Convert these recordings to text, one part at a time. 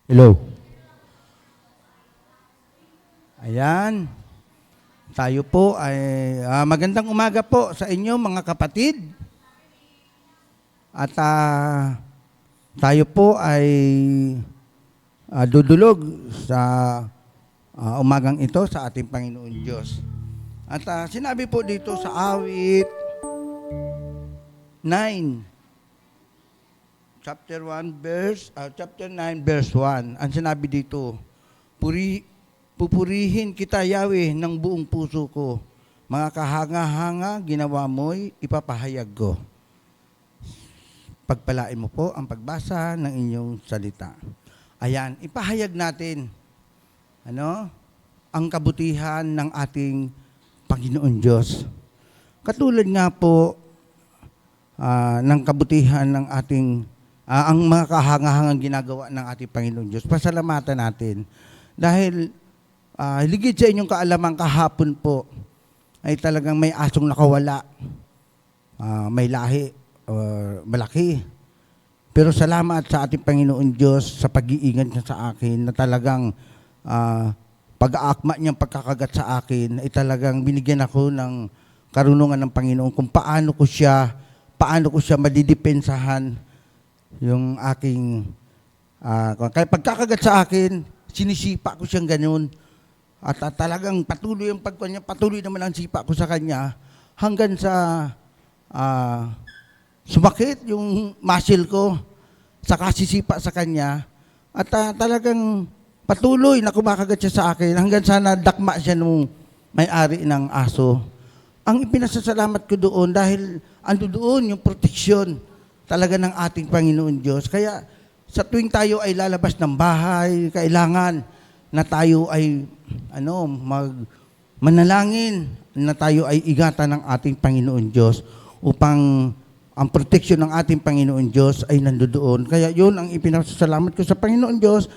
Hello. Ayan. Tayo po ay magandang umaga po sa inyo mga kapatid. At tayo po ay dudulog sa umagang ito sa ating Panginoon Diyos. At sinabi po dito sa awit 9. Chapter 9 verse 1. Ang sinabi dito, pupurihin kita Yahweh ng buong puso ko. Mga kahanga-hanga ginawa mo'y ipapahayag ko. Pagpalain mo po ang pagbasa ng inyong salita. Ayan, ipahayag natin ang kabutihan ng ating Panginoon Diyos. Katulad nga po ng kabutihan ng ating ang mga kahangahangang ginagawa ng ating Panginoon Diyos. Pasalamatan natin. Dahil ligid sa inyong kaalaman kahapon po ay talagang may asong nakawala. May lahi, malaki. Pero salamat sa ating Panginoon Diyos sa pag-iingat niya sa akin na talagang pag-aakma niyang pagkakagat sa akin ay talagang binigyan ako ng karunungan ng Panginoon kung paano ko siya madidepensahan yung aking kaya pagkakagat sa akin, sinisipa ko siyang ganun. At talagang patuloy ang pagkuhan niya, patuloy naman ang sipa ko sa kanya hanggang sa sumakit yung muscle ko sa kasisipa sa kanya. At talagang patuloy na kumakagat siya sa akin hanggang sa nadakma siya nung may-ari ng aso. Ang ipinasasalamat ko doon dahil ando doon yung proteksyon talaga ng ating Panginoon Diyos. Kaya sa tuwing tayo ay lalabas ng bahay, kailangan na tayo ay manalangin na tayo ay ingatan ng ating Panginoon Diyos upang ang proteksyon ng ating Panginoon Diyos ay nandoon. Kaya yun ang ipinasalamat ko sa Panginoon Diyos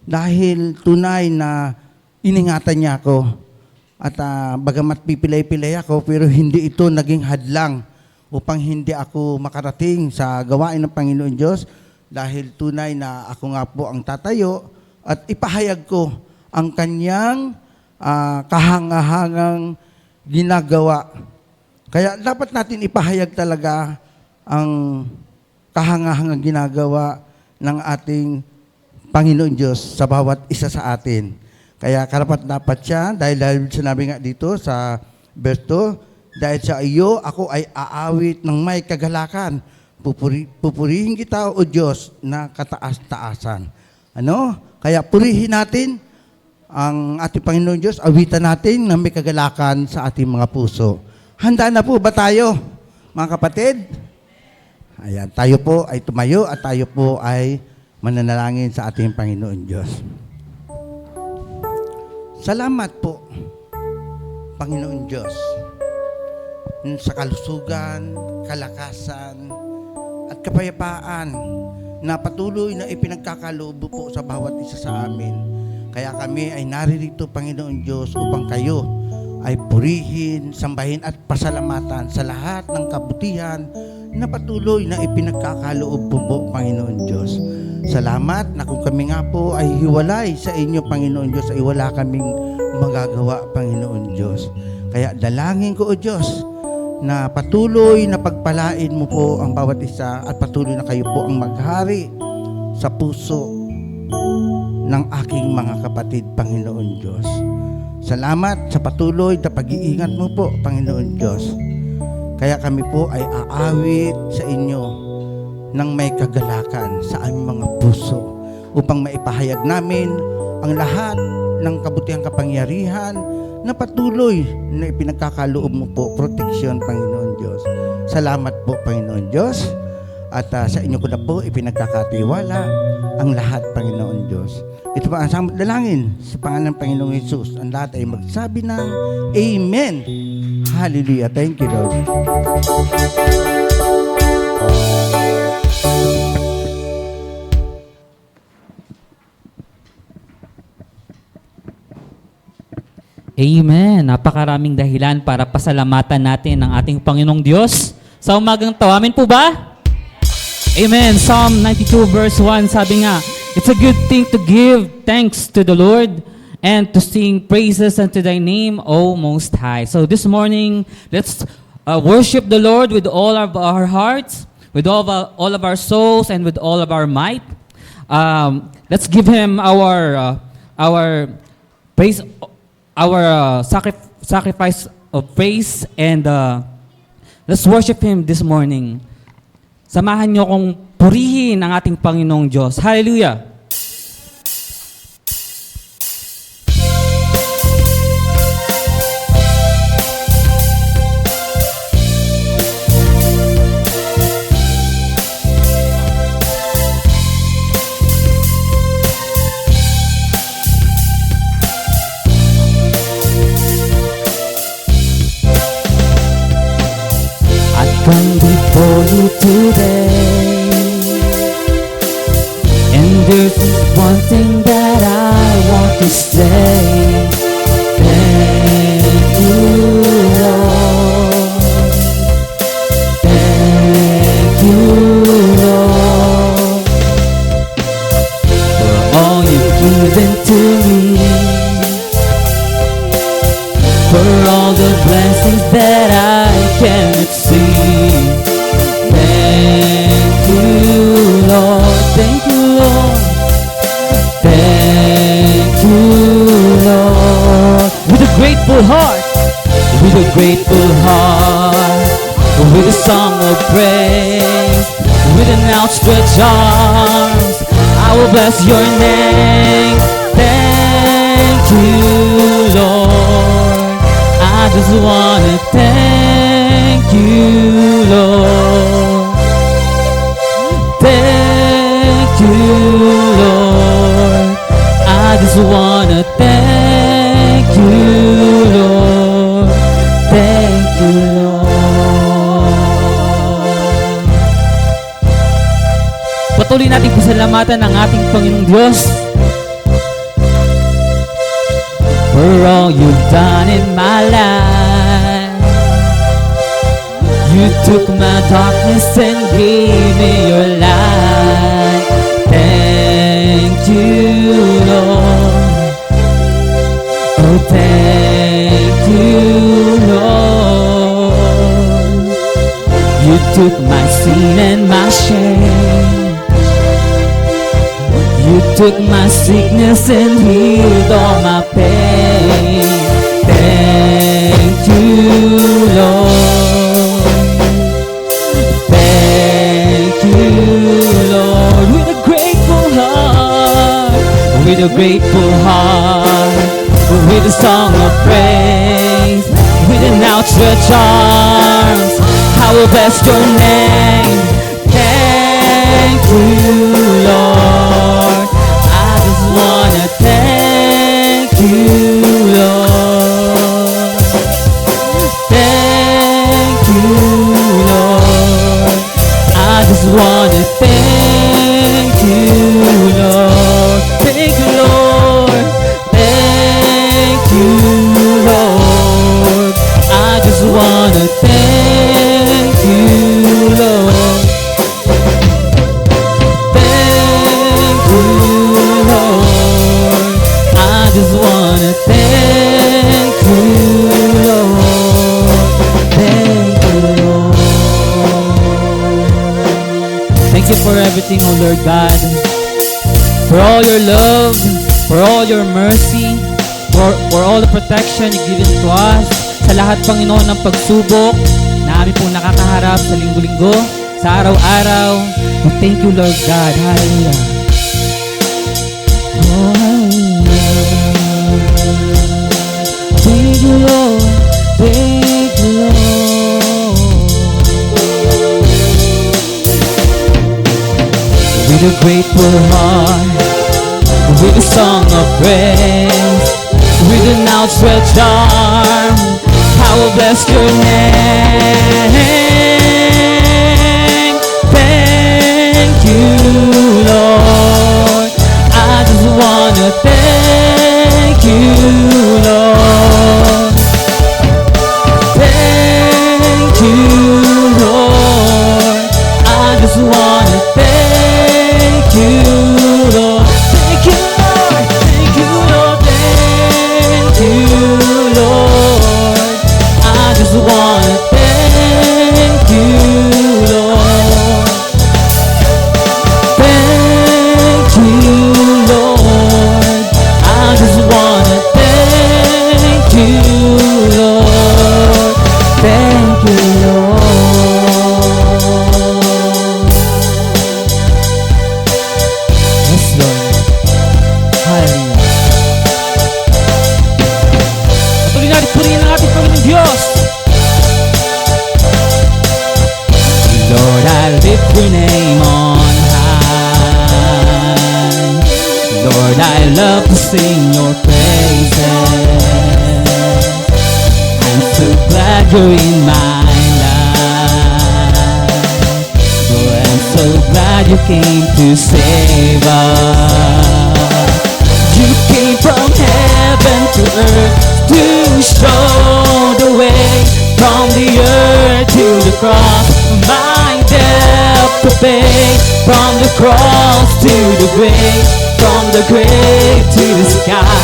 dahil tunay na iningatan niya ako. At bagamat pipilay-pilay ako, pero hindi ito naging hadlang upang hindi ako makarating sa gawain ng Panginoon Diyos dahil tunay na ako nga po ang tatayo at ipahayag ko ang kanyang kahangahangang ginagawa. Kaya dapat natin ipahayag talaga ang kahangahangang ginagawa ng ating Panginoon Diyos sa bawat isa sa atin. Kaya karapat-dapat siya dahil sinabi nga dito sa verse 2, dahil sa iyo, ako ay aawit ng may kagalakan. Pupurihin kita, O Diyos, na kataas-taasan. Kaya purihin natin ang ating Panginoon Diyos, awitan natin ng may kagalakan sa ating mga puso. Handa na po ba tayo, mga kapatid? Ayan, tayo po ay tumayo at tayo po ay mananalangin sa ating Panginoon Diyos. Salamat po, Panginoon Diyos, sa kalusugan, kalakasan, at kapayapaan na patuloy na ipinagkakaloob po sa bawat isa sa amin. Kaya kami ay naririto, Panginoon Diyos, upang kayo ay purihin, sambahin at pasalamatan sa lahat ng kabutihan na patuloy na ipinagkakaloob po, Panginoon Diyos. Salamat na kung kami nga po ay hiwalay sa inyo, Panginoon Diyos, ay wala kaming magagawa, Panginoon Diyos. Kaya dalangin ko, O Diyos, na patuloy na pagpalain mo po ang bawat isa at patuloy na kayo po ang maghari sa puso ng aking mga kapatid, Panginoon Diyos. Salamat sa patuloy na pag-iingat mo po, Panginoon Diyos. Kaya kami po ay aawit sa inyo ng may kagalakan sa aming mga puso upang maipahayag namin ang lahat ng kabutihang kapangyarihan na patuloy na ipinagkakaloob mo po, proteksyon, Panginoon Diyos. Salamat po, Panginoon Diyos. At sa inyo ko na po ipinagkakatiwala ang lahat, Panginoon Diyos. Ito pa ang samot dalangin sa pangalan ng Panginoong Jesus. Ang lahat ay magsabi ng Amen. Hallelujah. Thank you, Lord. Amen. Napakaraming dahilan para pasalamatan natin ang ating Panginoong Diyos sa umagang to. Amen po ba? Amen. Psalm 92 verse 1 sabi nga, It's a good thing to give thanks to the Lord and to sing praises unto thy name, O Most High. So this morning, let's worship the Lord with all of our hearts, with all of our souls, and with all of our might. Let's give Him our praise, our sacrifice of praise, and let's worship Him this morning. Samahan niyo kong purihin ang ating Panginoong Diyos. Hallelujah! Come before you today, and there's just one thing that I want to say. Thank you, Lord. Thank you, Lord, for all you've given to me, for all the blessings that I cannot see. Thank you, Lord. Thank you, Lord. Thank you, Lord. With a grateful heart, with a grateful heart, with a song of praise, with an outstretched arms, I will bless your name. Thank you, Lord. I just wanna thank you, Lord. Thank you, Lord. I just wanna thank you, Lord. Thank you, Lord. Patuloy nating pasalamatan ang ating Panginoong Diyos for all you've done in my life. You took my darkness and gave me your light. Thank you, Lord. Oh, thank you, Lord. You took my sin and my shame. You took my sickness and healed all my pain. Thank you, Lord. Thank you, Lord. With a grateful heart, with a grateful heart, with a song of praise, with an outstretched arms, I will bless your name. Thank you, Lord. I just wanna thank you, Lord. Thank you, Lord. I just wanna thank you, Lord. Thank you, Lord. Thank you, Lord. I just wanna thank you, Lord. Thank you, Lord. I just wanna thank you, Lord. Thank you, Lord. Thank you for everything, O Lord God. For all your love, for all your mercy, for all the protection you given to us, sa lahat, Panginoon, ng pagsubok na amin pong nakakaharap sa linggo-linggo, sa araw-araw. Thank you, Lord God. Hallelujah. Oh, hallelujah. Thank you, Lord. Thank you, Lord. With a grateful heart, with a song of praise, with an outstretched arm, I will bless your name. Thank you, Lord. I just wanna thank you, Lord. Thank you, Lord. I just wanna thank you, Lord. sing your praises. I'm so glad you're in my life. Oh, I'm so glad you came to save us. You came from heaven to earth to show the way, from the earth to the cross, my debt to pay, from the cross to the grave, from the grave to the sky.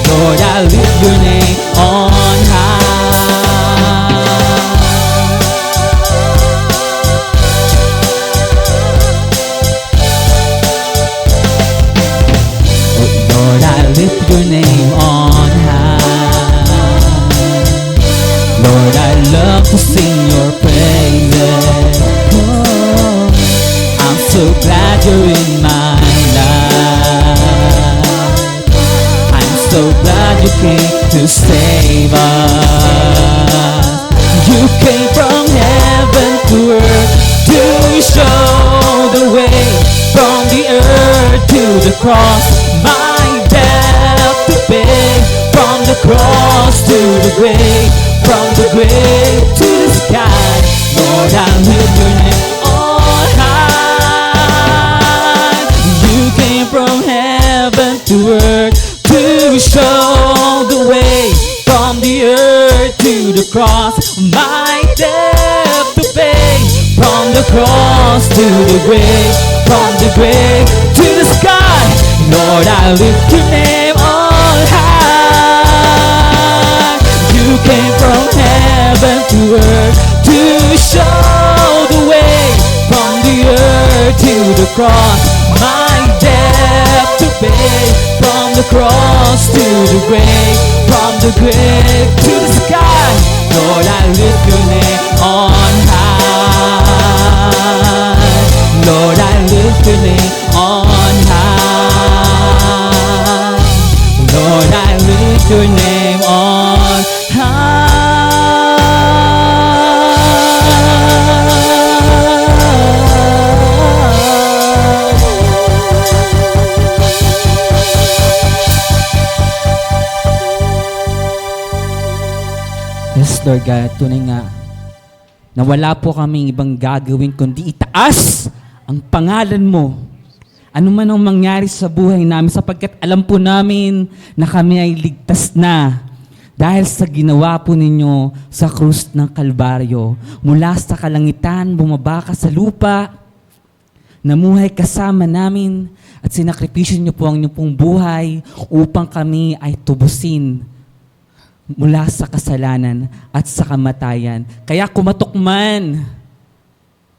Lord, I lift your name on high. Oh, Lord, I lift your name on high. Lord, I love to sing your praises. Oh, I'm so glad you're in my life. I'm so glad you came to save us. You came from heaven to earth to show the way, from the earth to the cross, my debt to pay, from the cross to the grave, from the grave to the sky. Lord, I lift your name on high. You came from heaven to earth to show the way, from the earth to the cross, my debt to pay, from the cross to the grave, from the grave to the sky. Lord, I lift your name on high. You came from heaven to earth to show the way, from the earth to the cross, my debt to pay, from the cross to the grave, from the grave to the sky. Lord, I lift your name on high. Lord, I lift your name on high. Lord, I lift your name on Yes, Lord God, tunay nga na wala po kaming ibang gagawin kundi itaas ang pangalan mo. Ano man ang mangyari sa buhay namin, sapagkat alam po namin na kami ay ligtas na dahil sa ginawa po ninyo sa krus ng Kalbaryo. Mula sa kalangitan, bumaba ka sa lupa, namuhay kasama namin at sinakripisyo niyo po ang inyong pong buhay upang kami ay tubusin mula sa kasalanan at sa kamatayan. Kaya kumatok man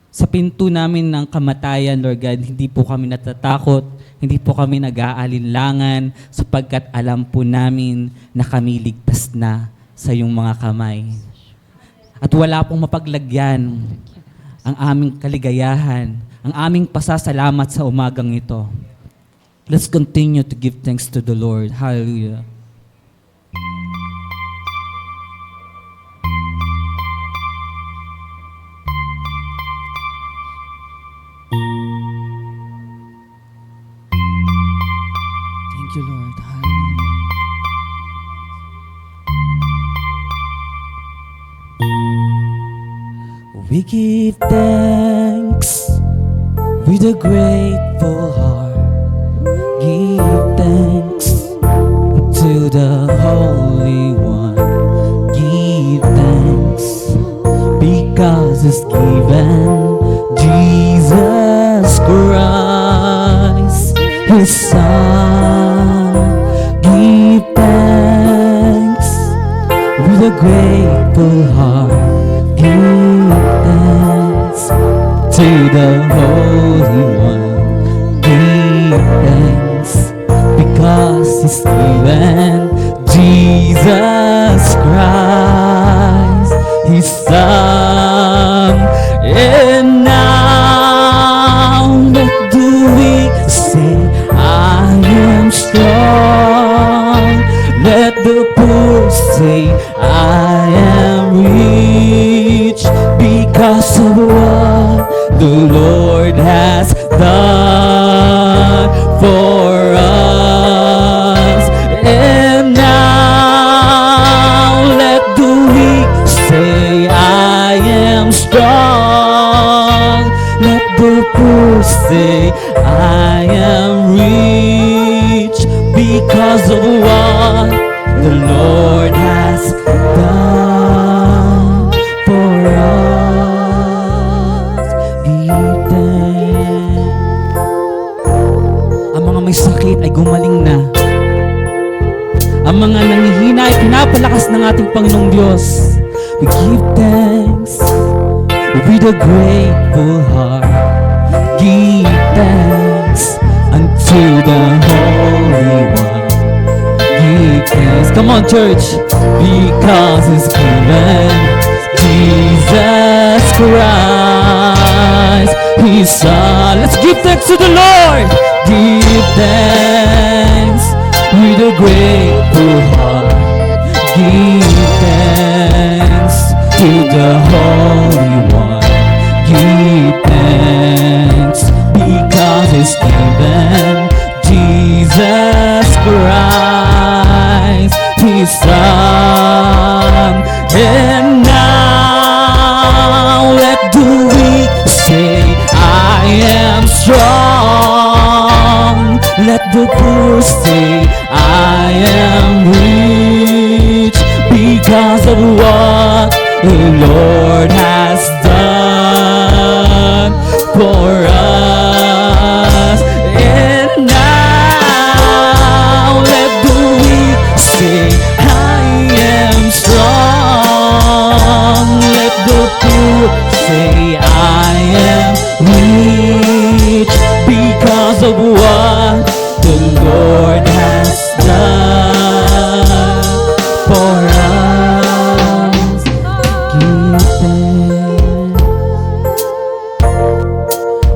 sa pinto namin ng kamatayan, Lord God, hindi po kami natatakot, hindi po kami nag-aalinlangan, sapagkat alam po namin na kami ligtas na sa iyong mga kamay. At wala pong mapaglagyan ang aming kaligayahan, ang aming pasasalamat sa umagang ito. Let's continue to give thanks to the Lord. Hallelujah. Thank you, Lord. Hallelujah. We give thanks with a grateful heart. Give thanks to the Holy One. Give thanks because it's given Jesus Christ, His Son. Give thanks with a grateful heart. Give thanks to the Holy One. Give thanks because He's given Jesus Christ, His Son. And now what do we say? I am strong. Let the poor say I am rich because of what the Lord has done for us. with a grateful heart. Give thanks unto the Holy One. Give thanks. Come on, church. Because He's given Jesus Christ, His Son. Let's give thanks to the Lord. Give thanks with a grateful heart. Give thanks to the Holy One. Give thanks because He's given Jesus Christ, His Son. And now let the weak say, I am strong. Let the poor say, I am rich because of what the Lord has done for us. And now let the weak say, I am strong. Let the poor say, I am rich because of what the Lord has done for us. Give thanks.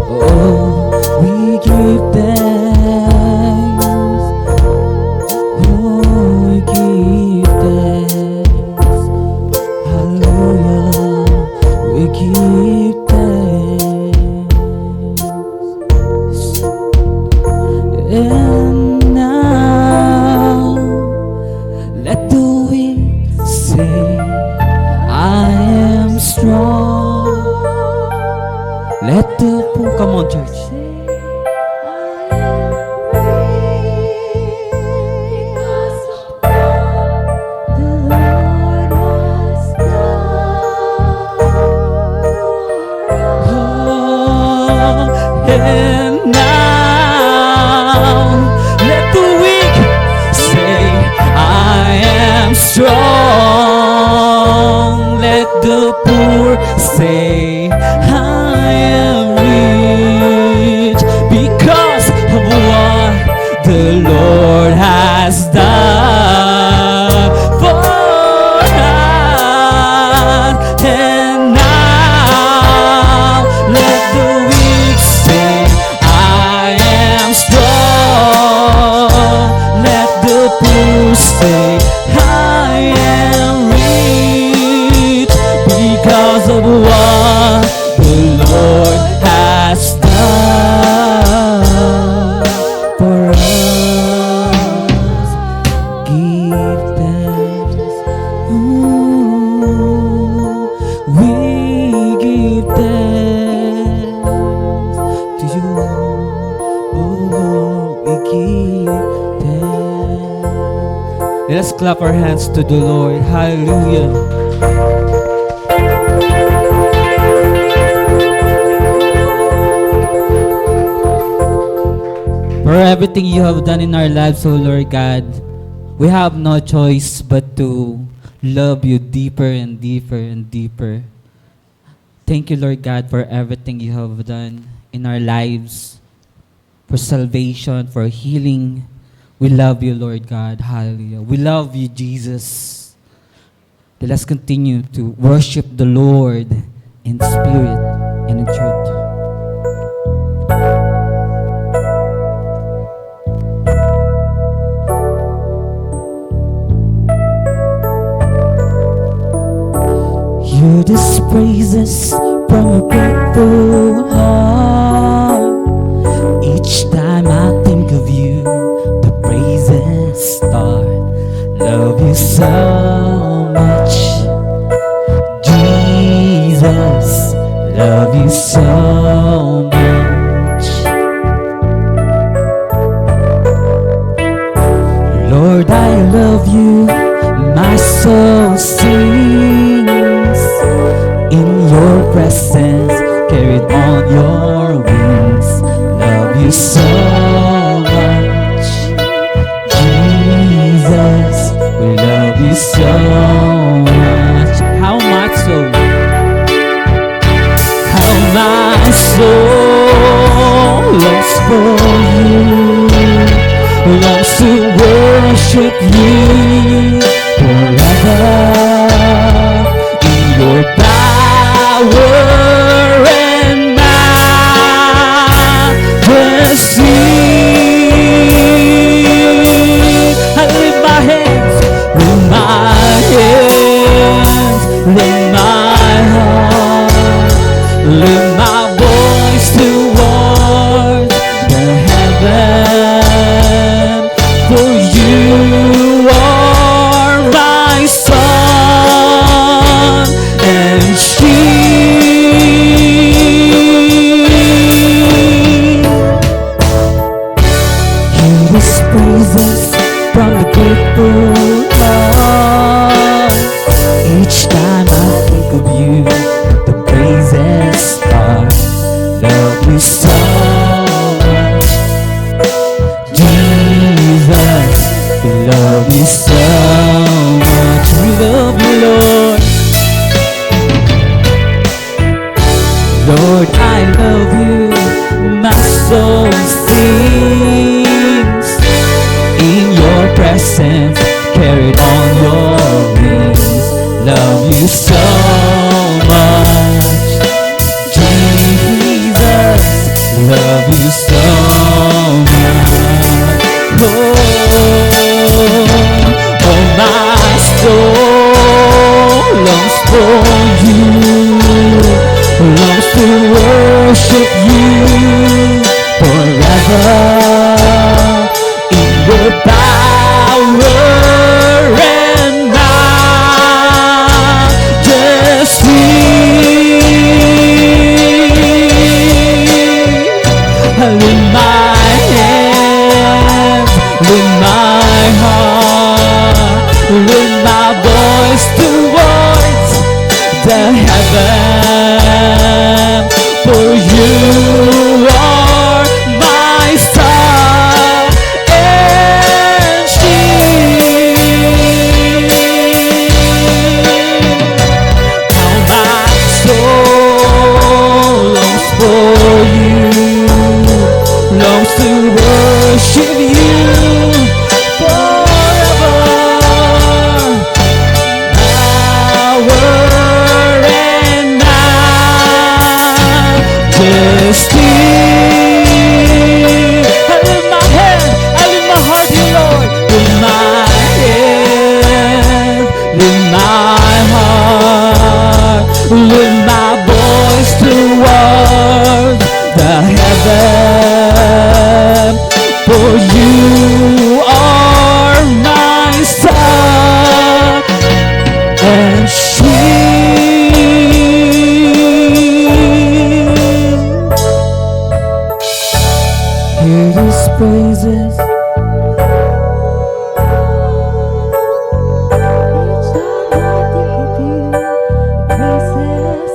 Oh, we give thanks. Oh, we give thanks. Hallelujah. We give thanks. And now let the weak say, I am strong. Let the poor, come on, church. And now let the weak say, I am strong. Let the poor say, I am rich because of what the Lord has done for us. And now let the weak say, I am strong. Let the poor say, I am rich because of what the Lord has done for us. Give thanks. Ooh, we give thanks to you. Oh Lord, we give thanks. Let us clap our hands to the Lord. Hallelujah. For everything you have done in our lives, O Lord God, we have no choice but to love you deeper and deeper and deeper. Thank you, Lord God, for everything you have done in our lives, for salvation, for healing. We love you, Lord God. Hallelujah. We love you, Jesus. Let us continue to worship the Lord in spirit and in truth. Hear these praises from a grateful heart. Each time I think of you, the praises start. Love you so much, Jesus. Love you so much. Lord, I love you. My soul sings in your presence, carried on your wings. Love you so much, Jesus. We love you so much. How much so? soul longs for you, longs to worship you forever in your power and majesty. I lift my hands, lift my hands, lift my heart, lift my voice toward the heaven. For you are my sun and shield. Hear these praises from the grateful heart. Each time I think of you, the praises start. Love you so much, Jesus. We love you so much. We love you, Lord. Lord, I love you. My soul sings in your presence, carried on your wings. Love you so much, Jesus. Love you so much. Oh, my soul longs for you, longs to worship you forever in your power and majesty. With my hands, with my heart, with my voice towards the heaven. For you are my sun and shield. Now my soul longs for you, longs to worship you forever. Power and majesty. I lift my hand, I lift my heart, dear Lord. With my hand, with my heart, with my voice toward the heaven. For you are my sun and shield. Hear these praises. Each time I think of you, praises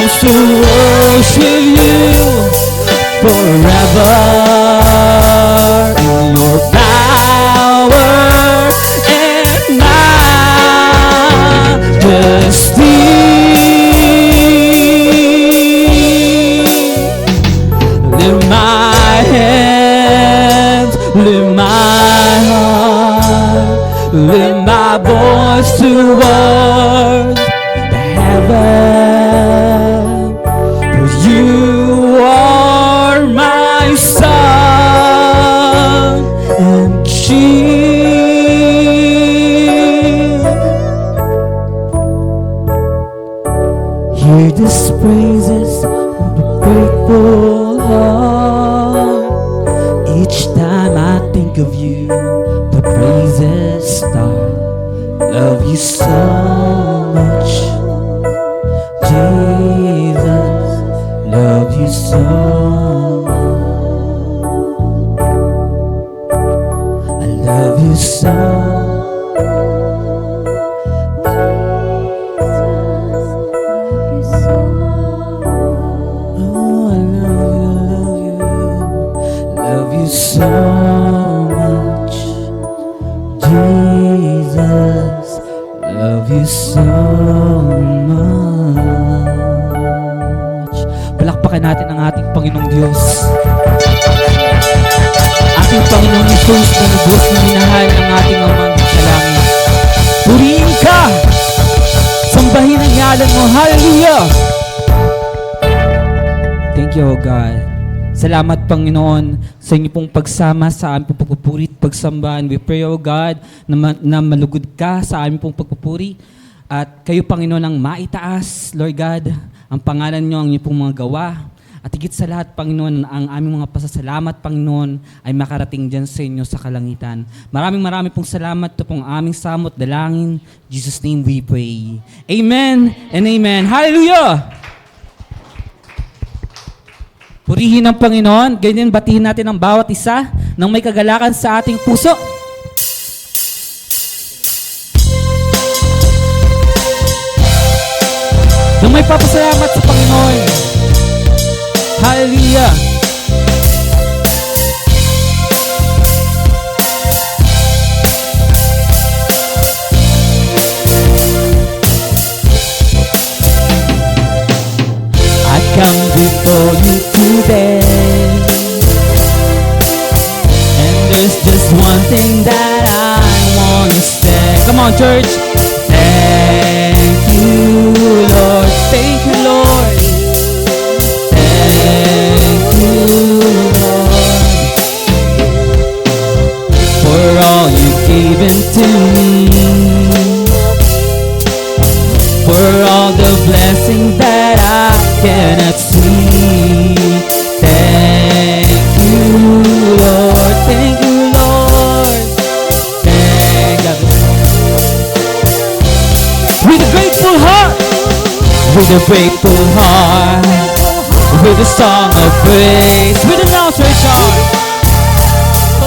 comes to worship you forever in your power and majesty. Lift my hands, lift my heart, lift my voice towards the heaven. For you are my sun and shield. Hear these praises of a grateful heart. Each time I think of you, the praises start. Love you so much, Jesus. Love you so much. I love you so. Oh, I love you so much, Jesus. Love you so much. Palakpakan natin ang ating Panginoong Diyos. Ating Panginoong Jesus na lubos na minahal ng ating Amang sa langit. Purihin ka! Sambahin ang ngalan mo. Hallelujah! Thank you, O God. Salamat, Panginoon, sa inyo pong pagsama sa aming pong pagpupuri at pagsamba. And we pray, O God, na malugod ka sa aming pong pagpupuri. At kayo, Panginoon, ang maitaas, Lord God, ang pangalan nyo, ang inyong pong mga gawa. At higit sa lahat, Panginoon, ang aming mga pasasalamat, Panginoon, ay makarating dyan sa inyo sa kalangitan. Maraming pong salamat. Ito pong aming samot, dalangin. In Jesus' name we pray. Amen and amen. Hallelujah! Purihin ang Panginoon. Ganyan, batihin natin ang bawat isa ng may kagalakan sa ating puso. Nang may papasalamat sa Panginoon. Hallelujah! I come before you today, and there's just one thing that I want to say. Come on, church. Thank you, Lord. Thank you, Lord. Thank you, Lord, for all you've given to me, for all the blessings that I cannot see. Thank you, Lord. Thank you, Lord. Thank you. With a grateful heart, with a grateful heart, with a song of praise, with an outstretched heart.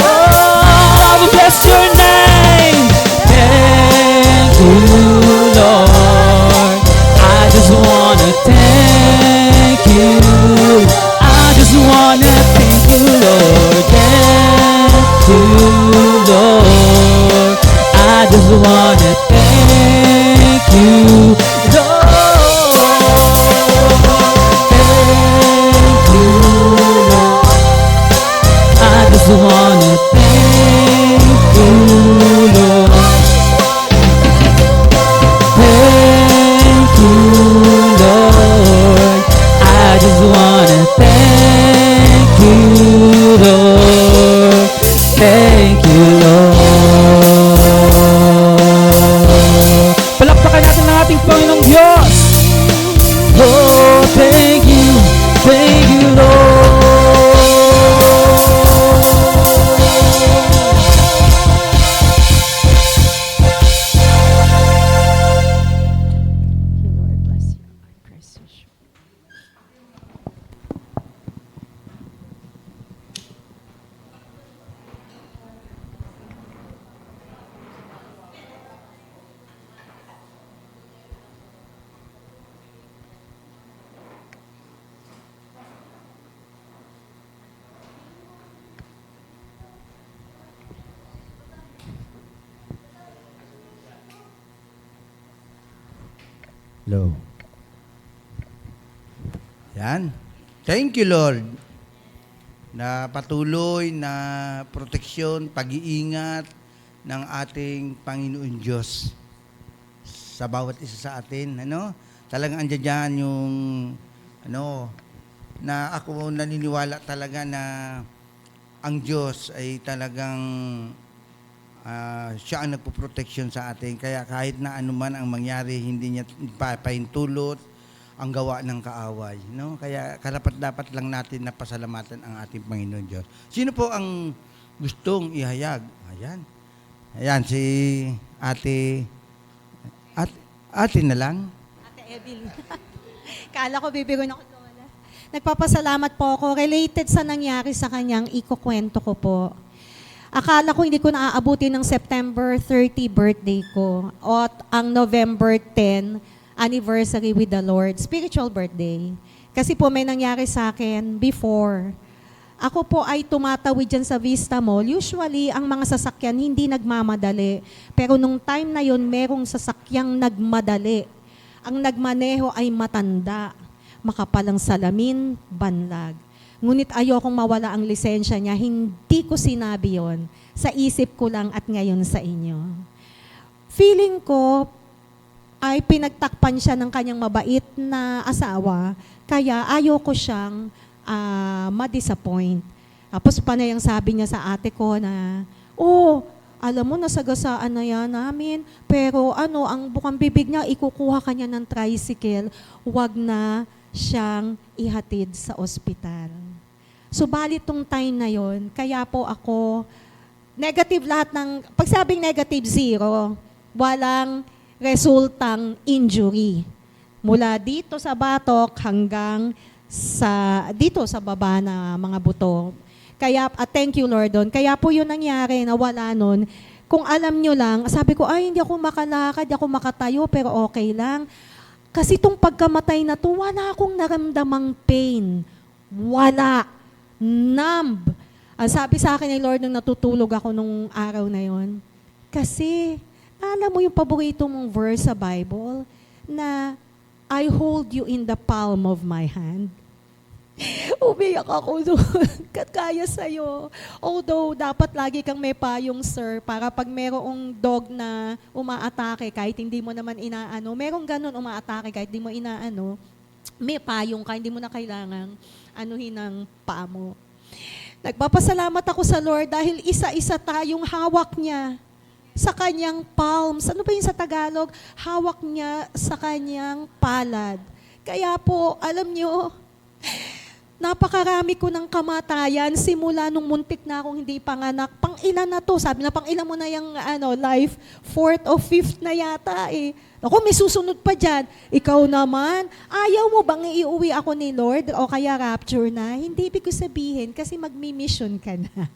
Oh, I will bless your name. Thank you, Lord. I just wanna thank you. I just wanna thank you, Lord. Thank you, Lord. I just wanna thank you, Lord. Thank you, Lord. I just wanna thank you. Low. Yan. Thank you, Lord, na patuloy na proteksyon, pag-iingat ng ating Panginoon Diyos sa bawat isa sa atin. Ano? Talagang andyan dyan yung, na ako naniniwala talaga na ang Diyos ay talagang siya ang nagpo-protection sa atin. Kaya kahit na anuman ang mangyari, hindi niya pahintulot ang gawa ng kaaway. No? Kaya karapat-dapat lang natin na pasalamatan ang ating Panginoon Diyos. Sino po ang gustong ihayag? Ayan. Ayan, si ate na lang. Ate Evelyn. Kala ko bibiro na ko, Lola. Nagpapasalamat po ako. Related sa nangyari sa kanyang, ikukwento ko po. Akala ko hindi ko naaabuti ng September 30 birthday ko at ang November 10 anniversary with the Lord, spiritual birthday. Kasi po may nangyari sa akin before. Ako po ay tumatawid dyan sa Vista Mall. Usually, ang mga sasakyan hindi nagmamadali. Pero nung time na yon, merong sasakyang nagmadali. Ang nagmaneho ay matanda, makapalang salamin, banlag. Ngunit ayokong mawala ang lisensya niya. Hindi ko sinabi yon. Sa isip ko lang at ngayon sa inyo. Feeling ko ay pinagtakpan siya ng kanyang mabait na asawa. Kaya ayoko siyang ma-disappoint. Tapos panay ang sabi niya sa ate ko na, alam mo, nasagasaan na yan namin. Pero ang bukang bibig niya, ikukuha ka niya ng tricycle. Huwag na siyang ihatid sa ospital. Subalit tong time na yon, kaya po ako, negative lahat ng, pagsabing negative, 0, walang resultang injury. Mula dito sa batok hanggang dito sa baba na mga buto. Kaya, thank you Lord doon. Kaya po yun nangyari na wala nun. Kung alam nyo lang, sabi ko, hindi ako makalakad, hindi ako makatayo, pero okay lang. Kasi itong pagkamatay na to, wala akong naramdamang pain. Wala. Numb. Ang sabi sa akin ni Lord nung natutulog ako nung araw na yon. Kasi, alam mo yung paborito mong verse sa Bible na I hold you in the palm of my hand. Umiyak ako doon. Kaya sa'yo. Although, dapat lagi kang may payong, sir, para pag merong dog na umaatake, kahit hindi mo naman inaano, merong ganun umaatake, kahit hindi mo inaano, may payong ka, hindi mo na kailangang anuhin ng paa mo. Nagpapasalamat ako sa Lord dahil isa-isa tayong hawak niya sa kanyang palms. Ano ba yun sa Tagalog? Hawak niya sa kanyang palad. Kaya po, alam nyo, napakarami ko ng kamatayan simula nung muntik na akong hindi panganak. Pang-ilan na to? Sabi na pang-ilan mo na yung life? 4th o 5th na yata eh. Ako, may susunod pa dyan. Ikaw naman, ayaw mo bang iuwi ako ni Lord o kaya rapture na? Hindi ibig ko sabihin kasi magmi-mission ka na.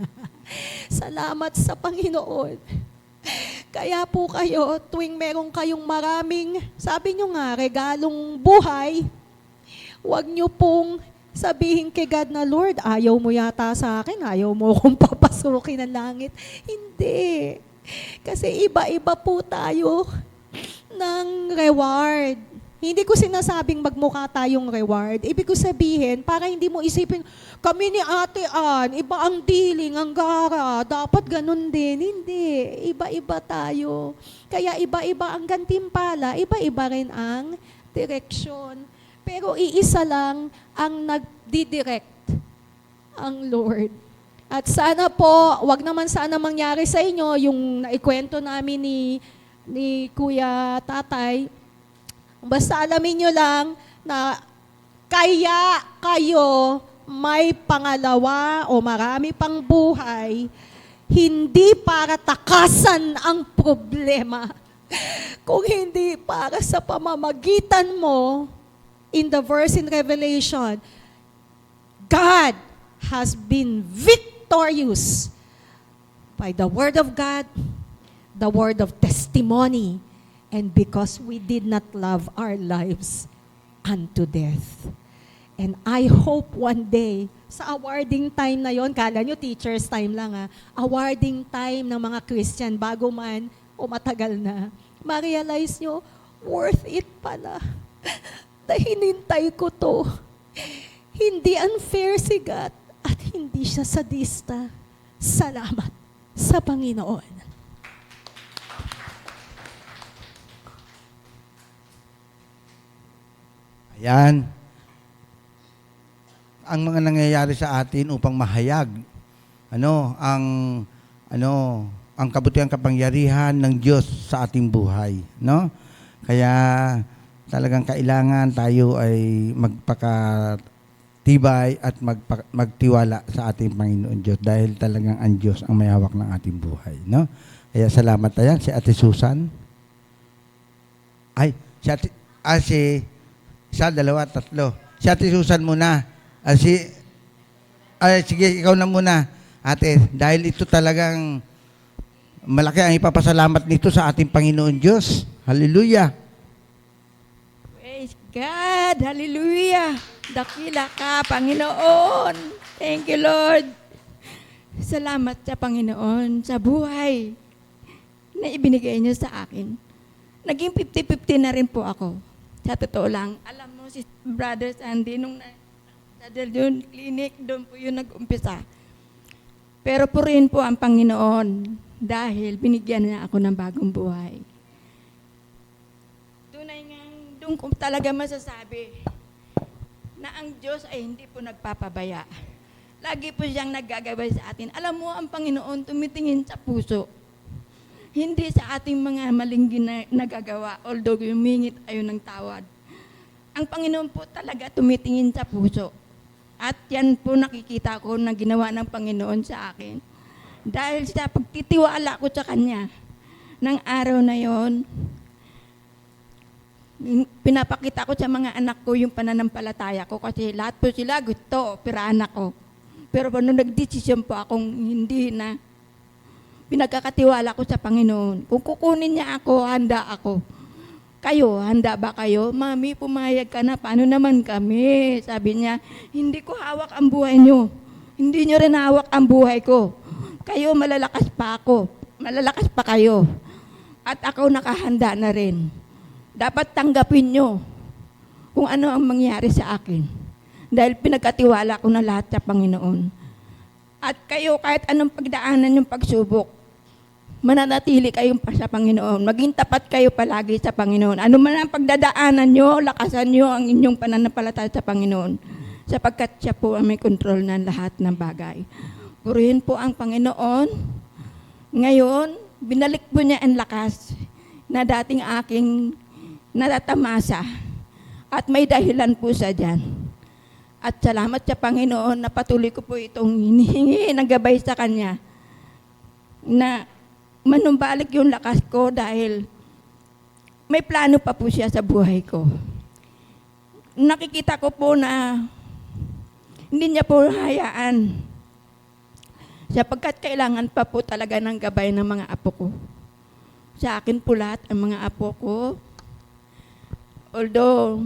Salamat sa Panginoon. Kaya po kayo, tuwing meron kayong maraming, sabi nyo nga, regalong buhay, huwag nyo pong sabihin kay God na, Lord, ayaw mo yata sa akin, ayaw mo akong papasukin ng langit. Hindi. Kasi iba-iba po tayo ng reward. Hindi ko sinasabing magmukha tayong reward. Ibig ko sabihin, para hindi mo isipin, kami ni Ate Ann, iba ang dealing, ang gara, dapat ganun din. Hindi. Iba-iba tayo. Kaya iba-iba ang gantimpala, iba-iba rin ang direksyon. Pero iisa lang ang nagdidirect, ang Lord. At sana po, wag naman sana mangyari sa inyo yung naikwento namin ni Kuya Tatay. Basta alamin nyo lang na kaya kayo may pangalawa o marami pang buhay, hindi para takasan ang problema, kung hindi para sa pamamagitan mo. In the verse in Revelation, God has been victorious by the word of God, the word of testimony, and because we did not love our lives unto death. And I hope one day, sa awarding time na yon, kala nyo teacher's time lang awarding time ng mga Christian bago man o matagal na, ma-realize nyo, worth it pala. Na hinintay ko to. Hindi unfair si God at hindi siya sadista. Salamat sa Panginoon. Ayan. Ang mga nangyayari sa atin upang mahayag ang kabutihan kapangyarihan ng Diyos sa ating buhay, no? Kaya talagang kailangan tayo ay magpakatibay at magtiwala sa ating Panginoon Diyos dahil talagang ang Diyos ang may hawak ng ating buhay, no? Kaya salamat. Ayan, si Ate Susan. Ay, isa, dalawa, tatlo. Si Ate Susan muna. Sige, ikaw na muna. Ate, dahil ito talagang malaki ang ipapasalamat nito sa ating Panginoon Diyos. Hallelujah. Praise God. Hallelujah. Dakila ka, Panginoon. Thank you, Lord. Salamat sa Panginoon sa buhay na ibinigay niyo sa akin. Naging 50-50 na rin po ako. Sa totoo lang, alam mo si Brother Sandy, nung sa Del Clinic, doon po yun nag-umpisa. Pero purihin po ang Panginoon dahil binigyan niya ako ng bagong buhay. Tunay nga, doon ko talaga masasabi na ang Diyos ay hindi po nagpapabaya. Lagi po siyang naggagabay sa atin. Alam mo, ang Panginoon tumitingin sa puso. Hindi sa ating mga maling nagagawa, although humingit tayo ng tawad. Ang Panginoon po talaga tumitingin sa puso. At yan po nakikita ko na ginawa ng Panginoon sa akin. Dahil sa pagtitiwala ko sa Kanya, ng araw na yon, pinapakita ko sa mga anak ko yung pananampalataya ko kasi lahat po sila gusto, operahan ako. Pero nung nagdesisyon po akong hindi na, pinagkakatiwala ko sa Panginoon. Kung kukunin niya ako, handa ako. Kayo, handa ba kayo? Mami, pumayag ka na. Paano naman kami? Sabi niya, hindi ko hawak ang buhay niyo. Hindi niyo rin hawak ang buhay ko. Kayo, malalakas pa ako. Malalakas pa kayo. At ako nakahanda na rin. Dapat tanggapin niyo kung ano ang mangyari sa akin. Dahil pinagkatiwala ko na lahat sa Panginoon. At kayo, kahit anong pagdaanan yung pagsubok, mananatili kayong sa Panginoon. Maging tapat kayo palagi sa Panginoon. Ano man ang pagdadaanan nyo, lakasan nyo ang inyong pananampalataya sa Panginoon. Sapagkat siya po ang may kontrol ng lahat ng bagay. Purihin po ang Panginoon. Ngayon, binalik po niya ang lakas na dating aking natatamasa. At may dahilan po sa dyan. At salamat sa Panginoon na patuloy ko po itong hinihingi ng gabay sa Kanya na manumbalik yung lakas ko dahil may plano pa po siya sa buhay ko. Nakikita ko po na hindi niya po hayaan sapagkat kailangan pa po talaga ng gabay ng mga apo ko. Sa akin po lahat ang mga apo ko. Although,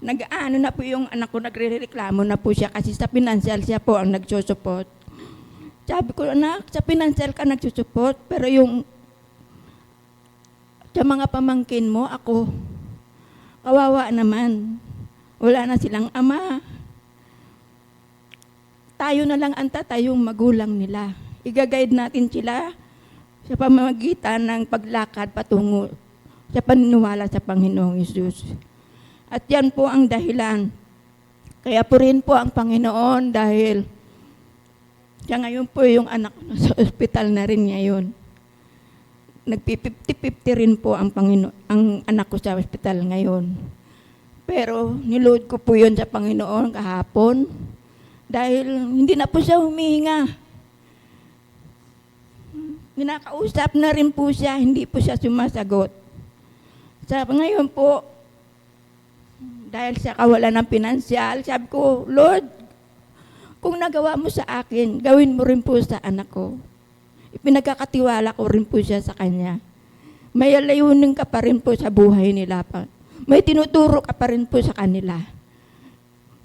nag-ano na po yung anak ko, nagre-reklamo na po siya kasi sa financial siya po ang nagsusuport. Sabi ko, anak, sa financial ka nagsusuport, pero yung sa mga pamangkin mo, ako, kawawa naman. Wala na silang ama. Tayo na lang ang tatayong magulang nila. I-guide natin sila sa pamamagitan ng paglakad patungo sa paniniwala sa Panginoong Hesus. At yan po ang dahilan. Kaya po rin po ang Panginoon dahil siya ngayon po yung anak ko sa ospital na rin ngayon. Nagpi-50-50 rin po ang anak ko sa ospital ngayon. Pero niload ko po yun sa Panginoon kahapon dahil hindi na po siya humihinga. Kinakausap na rin po siya, hindi po siya sumasagot. Sa ngayon po, dahil sa kawalan ng pinansyal, sabi ko, Lord, kung nagawa mo sa akin, gawin mo rin po sa anak ko. Ipinagkakatiwala ko rin po siya sa kanya. May layunin ka pa rin po sa buhay nila. May tinuturo ka pa rin po sa kanila.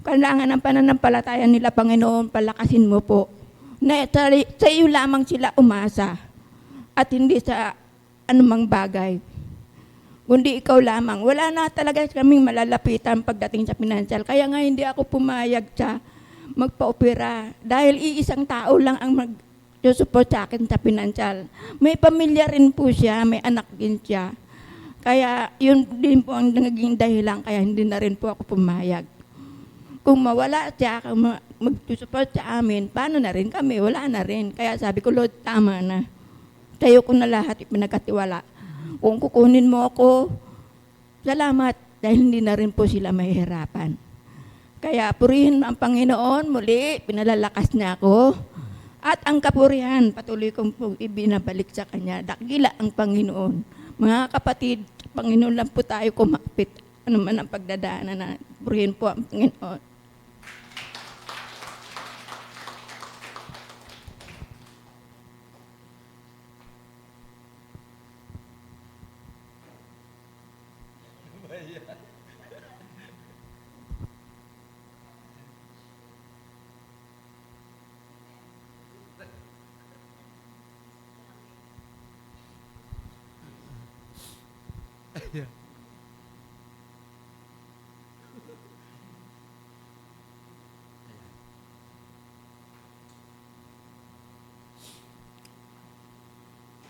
Kailangan ng pananampalataya nila, Panginoon, palakasin mo po. Na sa iyo lamang sila umasa at hindi sa anumang bagay. kundi ikaw lamang. Wala na talaga kaming malalapitan pagdating sa financial. Kaya nga hindi ako pumayag sa magpa-opera dahil iisang tao lang ang mag-support sa akin sa financial. May pamilya rin po siya, may anak din siya. Kaya yun din po ang naging dahilan kaya hindi na rin po ako pumayag. Kung mawala siya, kung mag-support sa amin, paano na rin kami? Wala na rin. Kaya sabi ko, Lord, tama na. Tayo ko na lahat ipinagkatiwala. Kung kukunin mo ako, salamat dahil hindi na rin po sila mahihirapan. Kaya purihin ang Panginoon, muli, pinalalakas niya ako. At ang kapurihan, patuloy kong ibinabalik sa Kanya. Dakila ang Panginoon. Mga kapatid, Panginoon lang po tayo kumapit. Ano man ang pagdadaanan na purihin po ang Panginoon.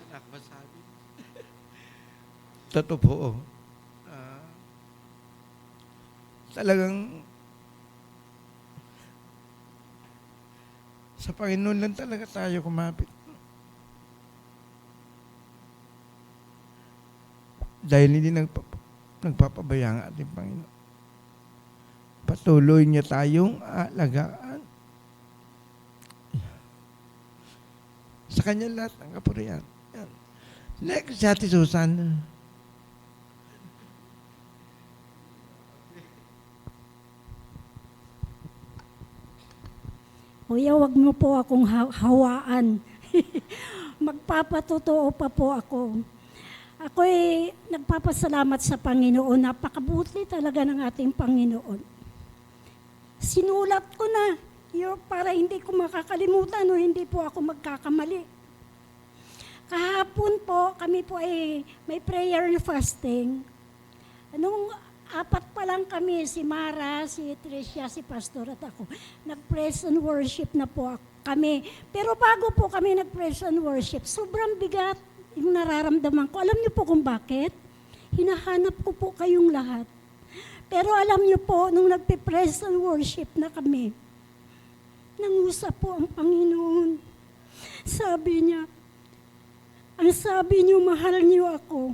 Nakmasabi. Totoo po. Talagang sa Panginoon lang talaga tayo kumapit. Dahil hindi nagpapabaya ang ating Panginoon. Patuloy niya tayong alagaan. Sa Kanya lahat ng kapurihan. Yan. Next, si Ate Susan. Kuya, wag mo po akong hawaan. Magpapatotoo pa po ako. Ako'y nagpapasalamat sa Panginoon. Napakabuti talaga ng ating Panginoon. Sinulat ko na para hindi ko makakalimutan o hindi po ako magkakamali. Kahapon po, kami po ay may prayer and fasting. Nung 4 pa lang kami, si Mara, si Tricia, si Pastor at ako, nag-praise and worship na po kami. Pero bago po kami nag-praise and worship, sobrang bigat yung nararamdaman ko. Alam niyo po kung bakit? Hinahanap ko po kayong lahat. Pero alam niyo po, nung nagpe-praise and worship na kami, nangusap po ang Panginoon. Sabi niya, ang sabi niyo, mahal niyo ako.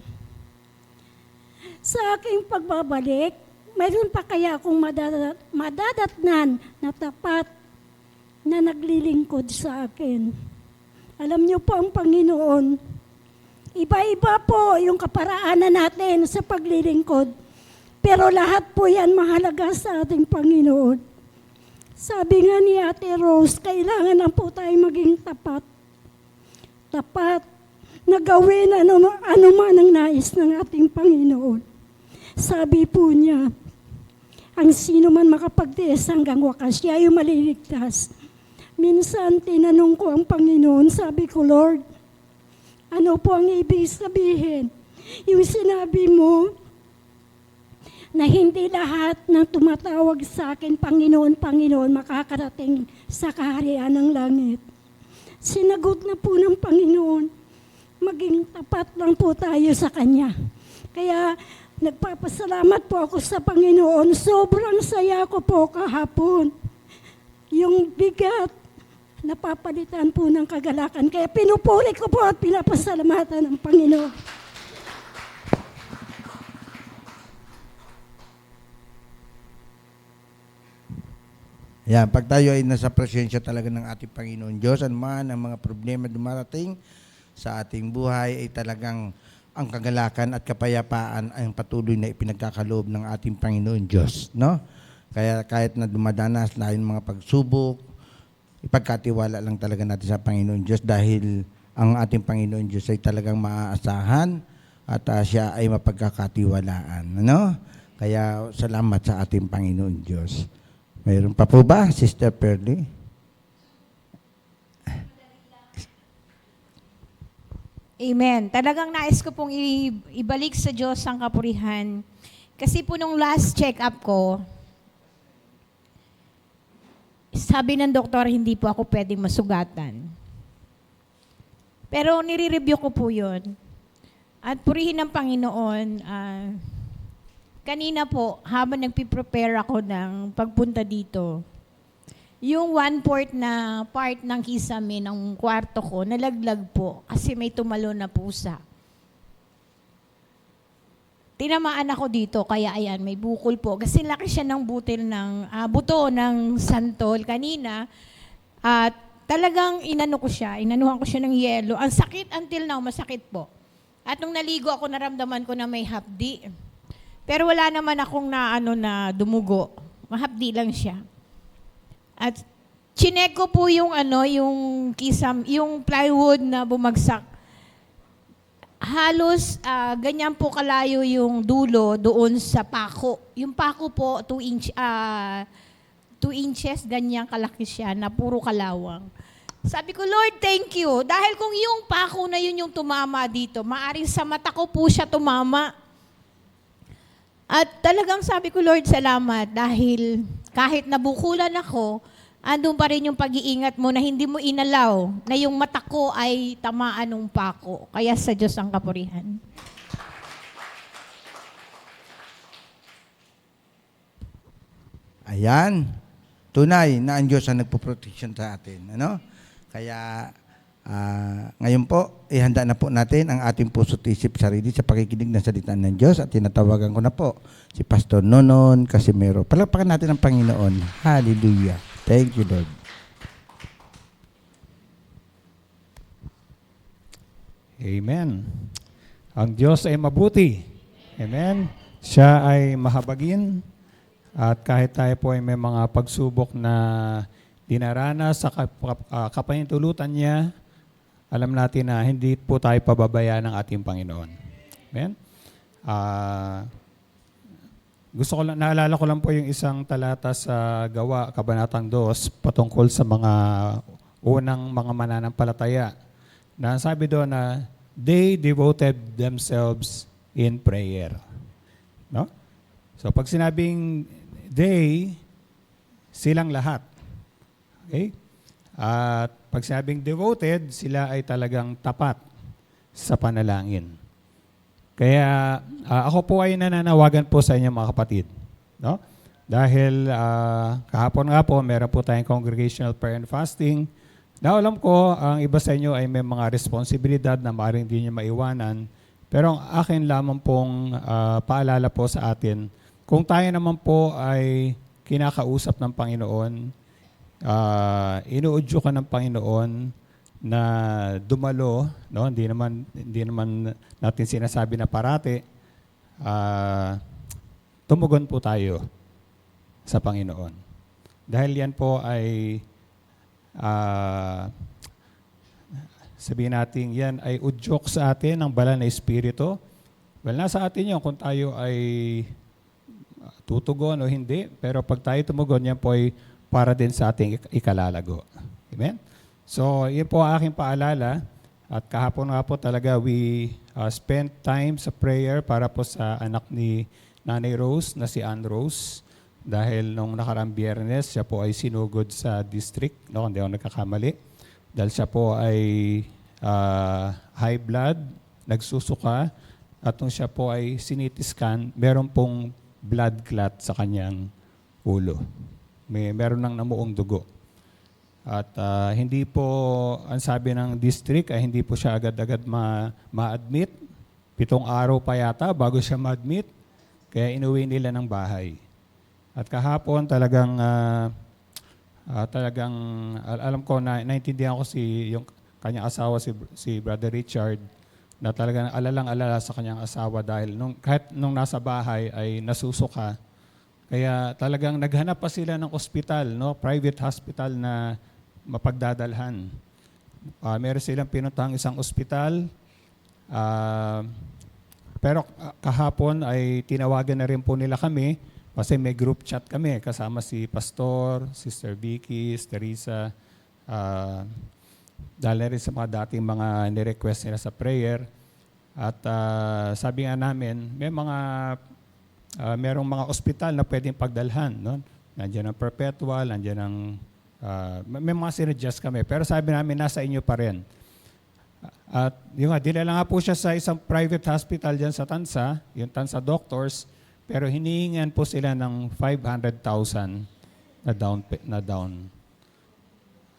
Sa aking pagbabalik, mayroon pa kaya akong madadatnan na tapat na naglilingkod sa akin. Alam niyo po ang Panginoon, iba-iba po yung kaparaanan natin sa paglilingkod. Pero lahat po yan mahalaga sa ating Panginoon. Sabi nga ni Ate Rose, kailangan lang po tayo maging tapat. Tapat na gawin ano man ang nais ng ating Panginoon. Sabi po niya, ang sino man makapagtiis hanggang wakas, siya ay maliligtas. Minsan tinanong ko ang Panginoon, sabi ko, Lord, ano po ang ibig sabihin? Yung sinabi mo, na hindi lahat ng tumatawag sa akin, Panginoon, Panginoon, makakarating sa kaharian ng langit. Sinagot na po ng Panginoon, maging tapat lang po tayo sa Kanya. Kaya nagpapasalamat po ako sa Panginoon. Sobrang saya ko po kahapon. Yung bigat, napapalitan po ng kagalakan. Kaya pinupuri ko po at pinapasalamatan ng Panginoon. Yan, pag tayo ay nasa presensya talaga ng ating Panginoon Diyos, anuman ang mga problema dumarating sa ating buhay ay talagang ang kagalakan at kapayapaan ay patuloy na ipinagkakaloob ng ating Panginoon Diyos, no? Kaya kahit na dumadanas na yung mga pagsubok, ipagkatiwala lang talaga natin sa Panginoon Diyos dahil ang ating Panginoon Diyos ay talagang maaasahan at siya ay mapagkakatiwalaan, no? Kaya salamat sa ating Panginoon Diyos. Mayroon pa po ba, Sister Pearly? Amen. Talagang nais ko pong ibalik sa Diyos ang kapurihan. Kasi po nung last check-up ko, sabi ng doktor, hindi po ako pwedeng masugatan. Pero nire-review ko po yun. At purihin ng Panginoon, kanina po, habang nagpiprepare ako ng pagpunta dito, yung 1/4 na part ng kisame ng kwarto ko, nalaglag po kasi may tumalo na pusa. Tinamaan ako dito, kaya ayan, may bukol po. Kasi laki siya ng buto ng santol kanina. At talagang inanuhan ko siya ng yelo. Ang sakit until now, masakit po. At nung naligo ako, naramdaman ko na may hapdi. Pero wala naman akong na dumugo. Mahapdi lang siya. At chinek ko po yung yung plywood na bumagsak. Halos ganyan po kalayo yung dulo doon sa pako. Yung pako po 2 inches ganyan kalaki siya na puro kalawang. Sabi ko, Lord, thank you. Dahil kung yung pako na yun yung tumama dito, maaring sa mata ko po siya tumama. At talagang sabi ko, Lord, salamat dahil kahit nabukulan ako, andun pa rin yung pag-iingat mo na hindi mo inalaw na yung mata ko ay tamaan ng pako. Kaya sa Diyos ang kapurihan. Ayan. Tunay na ang Diyos ang nagpo-protection sa atin. Ano? Kaya ngayon po, ihanda na po natin ang ating puso't isip sarili sa pakikinig ng salita ng Diyos at tinatawagan ko na po si Pastor Nonon Casimero. Palakpakan natin ang Panginoon. Hallelujah. Thank you, Lord. Amen. Ang Diyos ay mabuti. Amen. Siya ay mahabagin. At kahit tayo po ay may mga pagsubok na dinaranas sa kapahintulutan niya, alam natin na hindi po tayo pababayaan ng ating Panginoon. Amen? Naalala ko lang po yung isang talata sa Gawa, Kabanatang 2, patungkol sa mga unang mga mananampalataya. Na sabi doon na, they devoted themselves in prayer. No? So pag sinabing they, silang lahat. Okay? At pag sinabing devoted, sila ay talagang tapat sa panalangin. Kaya ako po ay nananawagan po sa inyo mga kapatid. No? Dahil kahapon nga po, meron po tayong congregational prayer and fasting. Na alam ko, ang iba sa inyo ay may mga responsibilidad na maaaring hindi nyo maiwanan. Pero ang akin lamang pong paalala po sa atin, kung tayo naman po ay kinakausap ng Panginoon, inuudyo ka ng Panginoon na dumalo, no? Hindi naman natin sinasabi na parate, tumugon po tayo sa Panginoon. Dahil yan po ay sabihin natin yan ay udyok sa atin ng banal na Espiritu. Well, nasa atin yun kung tayo ay tutugon o hindi. Pero pag tayo tumugon, yan po ay para din sa ating ikalalago. Amen? So, yun po ang aking paalala. At kahapon nga po talaga, we spent time sa prayer para po sa anak ni Nanay Rose na si Ann Rose. Dahil nung nakaraang Biyernes, siya po ay sinugod sa district, no, hindi ako nagkakamali. Dahil siya po ay high blood, nagsusuka, at nung siya po ay sinitiskan, meron pong blood clot sa kanyang ulo. Meron nang namuong dugo. At hindi po, ang sabi ng district, ay hindi po siya agad-agad ma-admit. 7 araw pa yata bago siya ma-admit, kaya inuwi nila ng bahay. At kahapon talagang alam ko na naintindihan ko yung kanyang asawa si Brother Richard na talagang alalang-alala sa kanyang asawa dahil kahit nung nasa bahay ay nasusuka. Kaya talagang naghanap pa sila ng ospital, no, private hospital na mapagdadalhan. Meron silang pinuntahang isang ospital. Pero kahapon ay tinawagan na rin po nila kami kasi may group chat kami kasama si Pastor, Sister Vicky, Teresa. dahil na rin sa mga dating mga ni-request nila sa prayer. At sabi nga namin, merong mga ospital na pwedeng pagdalhan. No? Nandiyan ang Perpetual, nandiyan ang... may mga sinuggest kami. Pero sabi namin, nasa inyo pa rin. At yung nga, dinala nga po siya sa isang private hospital dyan sa Tansa, yung Tansa Doctors, pero hinihingan po sila ng 500,000 na down.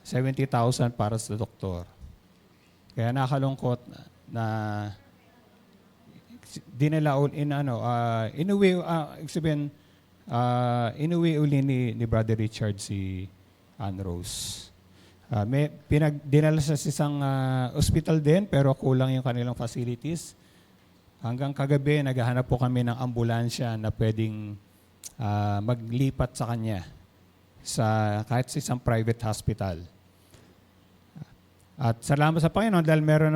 70,000 para sa doktor. Kaya nakalungkot na dinala inuwi uli ni Brother Richard si Ann Rose. Dinala sa isang hospital din, pero kulang yung kanilang facilities. Hanggang kagabi, naghahanap po kami ng ambulansya na pwedeng maglipat sa kanya kahit sa isang private hospital. At salamat sa Panginoon dahil meron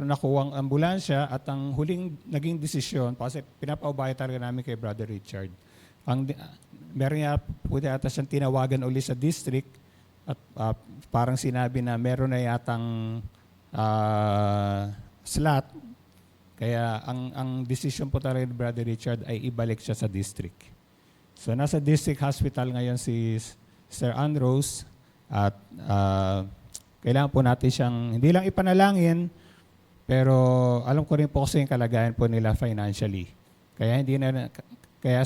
nakuwang ambulansya at ang huling naging desisyon, kasi pinapaubaya talaga namin kay Brother Richard. Meron nga po yata siyang tinawagan uli sa district at parang sinabi na meron na yatang slot. Kaya ang decision po talaga ni Brother Richard ay ibalik siya sa district. So nasa district hospital ngayon si Sir Ann Rose at kailangan po natin siyang hindi lang ipanalangin, pero alam ko rin po kasi yung kalagayan po nila financially. Kaya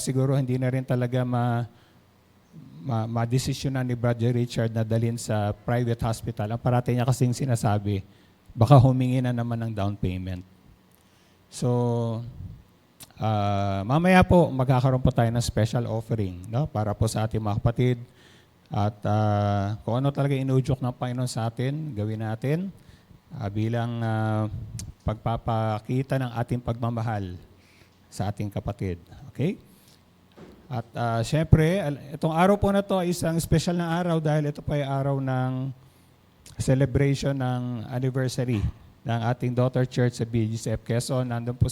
siguro hindi na rin talaga ma-desisyonan ni Brother Richard na dalhin sa private hospital. Ang parati niya kasing sinasabi, baka humingi na naman ng down payment. So, mamaya po magkakaroon po tayo ng special offering, no? Para po sa ating mga kapatid. At kung ano talaga inudyok ng Panginoon sa atin, gawin natin bilang pagpapakita ng ating pagmamahal sa ating kapatid. Okay? At syempre, itong araw po na to ay isang special na araw dahil ito po ay araw ng celebration ng anniversary ng ating daughter church sa BGCF Quezon. Nandun po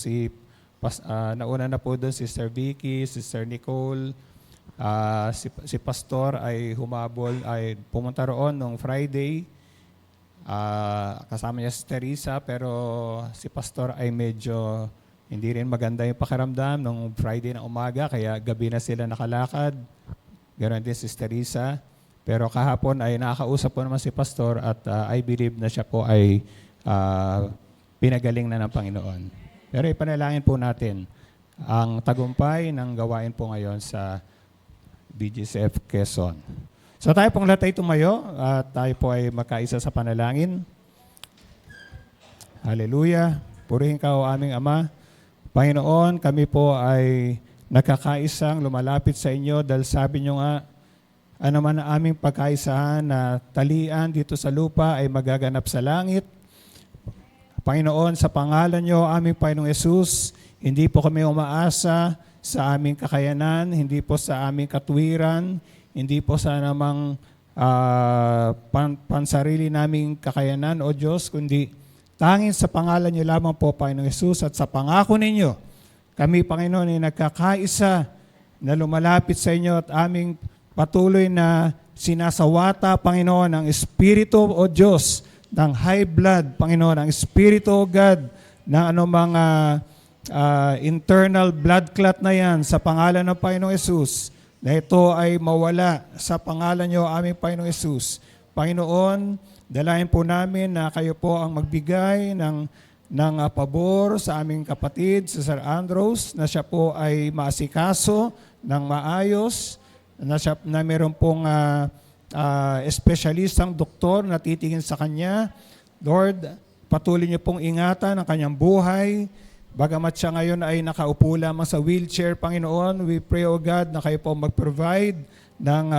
nauna na po doon Sister Vicky, Sister Nicole. Si Pastor ay pumunta roon nung Friday. Kasama niya si Teresa, pero si Pastor ay medyo hindi rin maganda yung pakiramdam nung Friday na umaga, kaya gabi na sila nakalakad. Ganoon din si Teresa. Pero kahapon ay nakakausap po naman si Pastor at I believe na siya po ay pinagaling na ng Panginoon. Pero ipanalangin po natin ang tagumpay ng gawain po ngayon sa BGCF Quezon. So tayo pong lahat ay tumayo at tayo po ay magkaisa sa panalangin. Hallelujah. Purihin ka o aming Ama. Panginoon, kami po ay nakakaisang lumalapit sa inyo dahil sabi nyo nga, ano man ang aming pagkaisahan na talian dito sa lupa ay magaganap sa langit. Panginoon, sa pangalan nyo, aming Panginoong Yesus, hindi po kami umaasa sa aming kakayanan, hindi po sa aming katuwiran, hindi po sa namang pansarili naming kakayanan, O Diyos, kundi tanging sa pangalan niyo lamang po, Panginoong Yesus, at sa pangako ninyo, kami, Panginoon, ay nagkakaisa na lumalapit sa inyo at aming patuloy na sinasawata, Panginoon, ang Espiritu, O Diyos, ng high blood, Panginoon, ang Espiritu, O God, na anumang internal blood clot na yan sa pangalan ng Panginoong Yesus, na ito ay mawala sa pangalan niyo, aming Panginoong Yesus. Panginoon, dalayan po namin na kayo po ang magbigay ng pabor sa aming kapatid, si Sir Andros, na siya po ay maasikaso ng maayos, na meron pong espesyalistang doktor na titingin sa kanya. Lord, patuloy niyo pong ingatan ang kanyang buhay. Bagamat siya ngayon ay nakaupo lamang sa wheelchair, Panginoon, we pray, O God, na kayo po mag-provide ng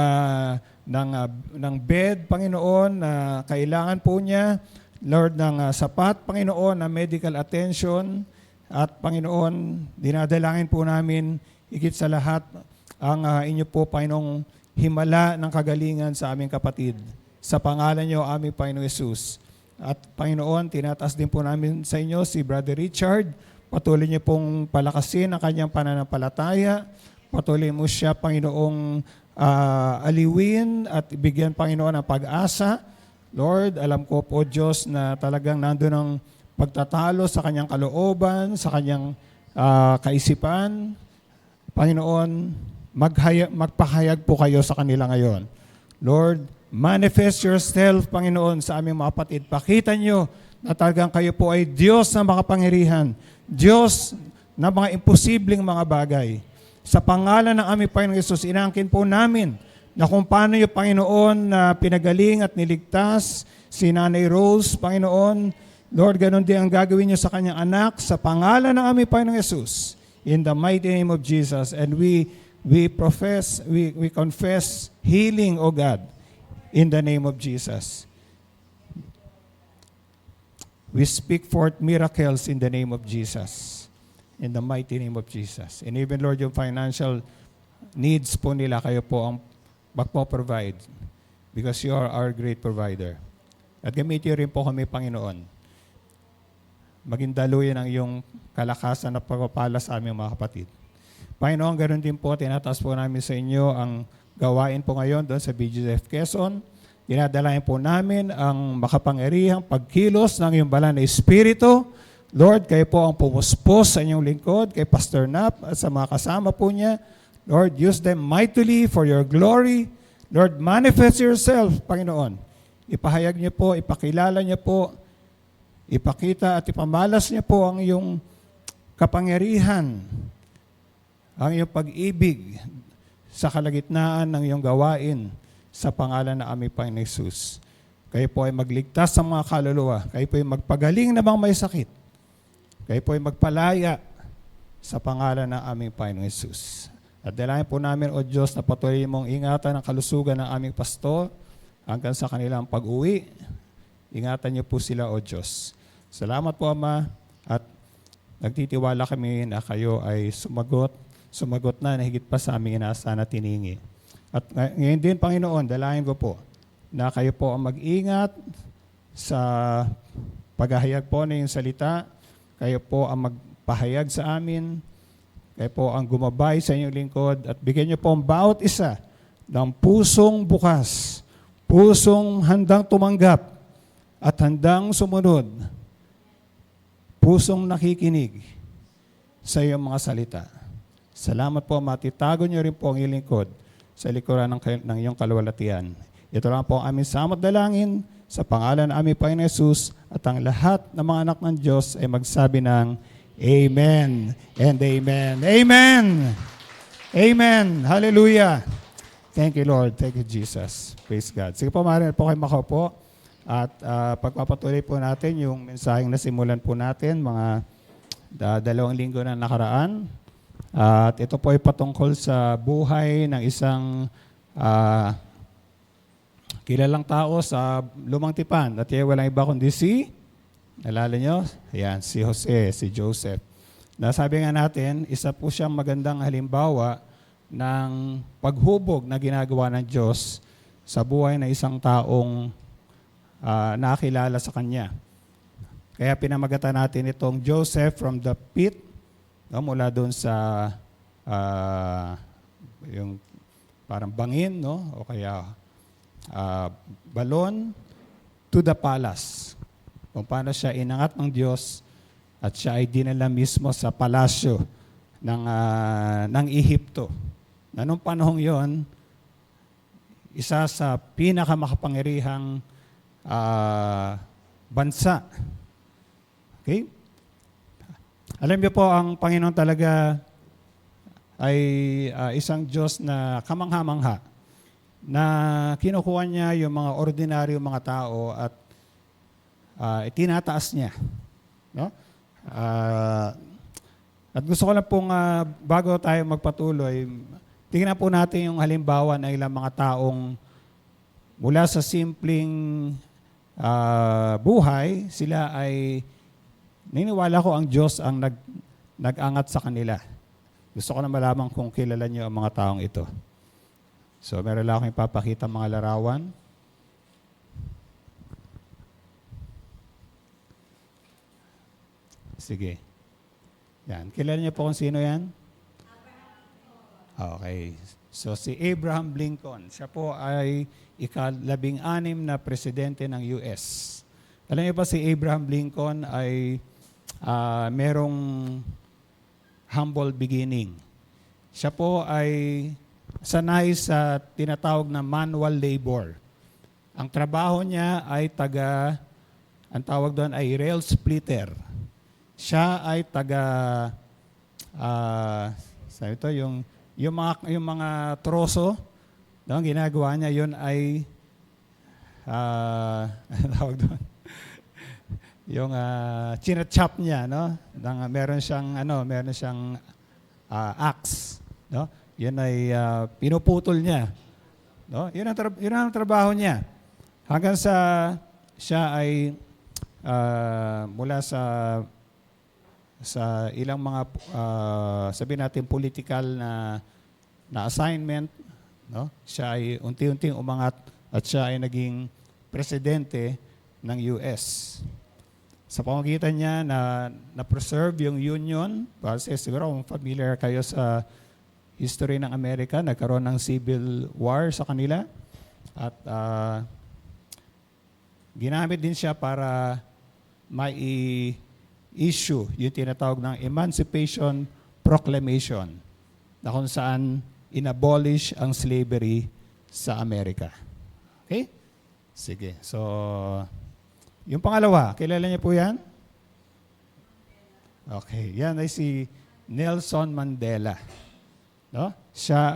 bed, Panginoon, na kailangan po niya. Lord, ng sapat, Panginoon, na medical attention. At Panginoon, dinadalangin po namin, higit sa lahat, ang inyo po, Panginoong, himala ng kagalingan sa aming kapatid. Sa pangalan niyo, aming Panginoong Yesus. At Panginoon, tinataas din po namin sa inyo si Brother Richard. Patuloy niyo pong palakasin ang kanyang pananampalataya. Patuloy mo siya, Panginoong, aliwin at bigyan, Panginoon, ng pag-asa. Lord, alam ko po, Diyos, na talagang nandun ang pagtatalo sa kanyang kalooban, sa kanyang kaisipan. Panginoon, magpahayag po kayo sa kanila ngayon. Lord, manifest yourself, Panginoon, sa aming mga kapatid. Pakita nyo na talagang kayo po ay Diyos na makapangyarihan, Diyos na mga imposibleng mga bagay. Sa pangalan ng aming Panginoong Yesus, inaangkin po namin na kung paano yung Panginoon na pinagaling at niligtas si Nanay Rose, Panginoon, Lord, ganun din ang gagawin niyo sa kanyang anak, sa pangalan ng aming Panginoong Yesus, in the mighty name of Jesus. And we confess healing, O God, in the name of Jesus. We speak forth miracles in the name of Jesus. In the mighty name of Jesus. And even, Lord, yung financial needs po nila, kayo po ang magpo-provide because you are our great provider. At gamitin rin po kami, Panginoon. Maging daluyan ang iyong kalakasan na pagpapala sa aming mga kapatid. Panginoon, ganoon din po, tinataas po namin sa inyo ang gawain po ngayon doon sa BGF Quezon. Dinadalayan po namin ang makapangyarihang pagkilos ng iyong banal na Espiritu. Lord, kayo po ang pumuspos sa inyong lingkod, kay Pastor Nap at sa mga kasama po niya. Lord, use them mightily for your glory. Lord, manifest yourself, Panginoon. Ipahayag niyo po, ipakilala niyo po, ipakita at ipamalas niyo po ang iyong kapangyarihan, ang iyong pag-ibig sa kalagitnaan ng iyong gawain sa pangalan ng aming Panginoon Jesus. Kayo po ay magligtas sa mga kaluluwa. Kayo po ay magpagaling na mga may sakit. Kayo po ay magpalaya sa pangalan ng aming Panginoon Jesus. At dalayan po namin, O Diyos, na patuloy mong ingatan ang kalusugan ng aming pastor hanggang sa kanilang pag-uwi. Ingatan niyo po sila, O Diyos. Salamat po, Ama, at nagtitiwala kami na kayo ay sumagot na higit pa sa aming inaasahan at tiningi. At ngayon din, Panginoon, dalayan ko po na kayo po ang mag-ingat sa paghahayag po ng iyong salita. Kayo po ang magpahayag sa amin. Kayo po ang gumabay sa inyong lingkod at bigyan niyo po ang bawat isa ng pusong bukas, pusong handang tumanggap at handang sumunod, pusong nakikinig sa iyong mga salita. Salamat po, matitago niyo rin po ang iyong lingkod sa likuran ng iyong kaluwalhatian. Ito lang po ang aming samot dalangin sa pangalan ng aming Panginoon Jesus at ang lahat ng mga anak ng Diyos ay magsabi ng Amen and Amen. Amen! Amen! Hallelujah! Thank you, Lord. Thank you, Jesus. Praise God. Sige po, maaari po kayo makaupo at pagpapatuloy po natin yung mensaheng nasimulan po natin mga 2 linggo na nakaraan. At ito po ay patungkol sa buhay ng isang kilalang tao sa Lumang Tipan. At yan, walang iba kundi nalala nyo? Ayan, si Jose, si Joseph. Nasabi nga natin, isa po siyang magandang halimbawa ng paghubog na ginagawa ng Diyos sa buhay ng isang taong nakilala sa Kanya. Kaya pinamagatan natin itong Joseph from the pit, no, mula doon sa yung parang bangin, no, o kaya balon to the palace. Kung paano siya inangat ng Diyos at siya ay dinala mismo sa palasyo ng Ehipto. Na nung panahong yon, isa sa pinakamakapangyarihang bansa. Okay? Alam niyo po, ang Panginoon talaga ay isang Diyos na kamangha-mangha na kinukuha niya yung mga ordinaryo mga tao at itinataas niya. No? At gusto ko lang pong bago tayo magpatuloy, tingnan po natin yung halimbawa ng ilang mga taong mula sa simpleng buhay, sila ay niniwala ko ang Diyos ang nag-angat sa kanila. Gusto ko na malaman kung kilala niyo ang mga taong ito. So, meron lang akong ipapakita mga larawan. Sige. Yan. Kilala niyo po kung sino yan? Okay. So si Abraham Lincoln, siya po ay ika-16 na presidente ng US. Alam niyo ba si Abraham Lincoln ay merong humble beginning. Siya po ay sanay sa tinatawag na manual labor. Ang trabaho niya ay ang tawag doon ay rail splitter. Siya ay sabi ito, yung mga troso, no, ginagawa niya, yun ay, ano tawag doon? Yung chinachop niya, no? Meron siyang axe, no? Yun ay pinuputol niya. No? Yun ang trabaho niya. Hanggang sa siya ay mula sa ilang mga sabihin natin political na assignment, no? Siya ay unti-unting umangat at siya ay naging presidente ng US. Sa pamamagitan niya na preserve yung union, kasi siguro kung familiar kayo sa history ng Amerika, nagkaroon ng civil war sa kanila at ginamit din siya para issue yung tinatawag ng Emancipation Proclamation na kung saan inabolish ang slavery sa Amerika. Okay? Sige. So, yung pangalawa, kilala niyo po yan? Okay. Yan ay si Nelson Mandela. No? Siya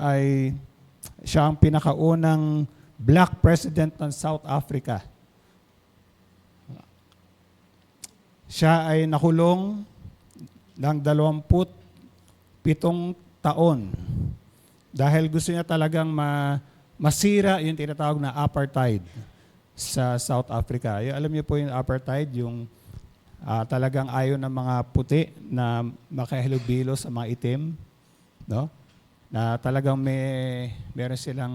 ang pinakaunang black president ng South Africa. Siya ay nakulong ng 27 taon dahil gusto niya talagang masira yung tinatawag na apartheid sa South Africa. Alam niyo po yung apartheid, yung talagang ayaw ng mga puti na makahalubilo sa mga itim, no? Na talagang meron silang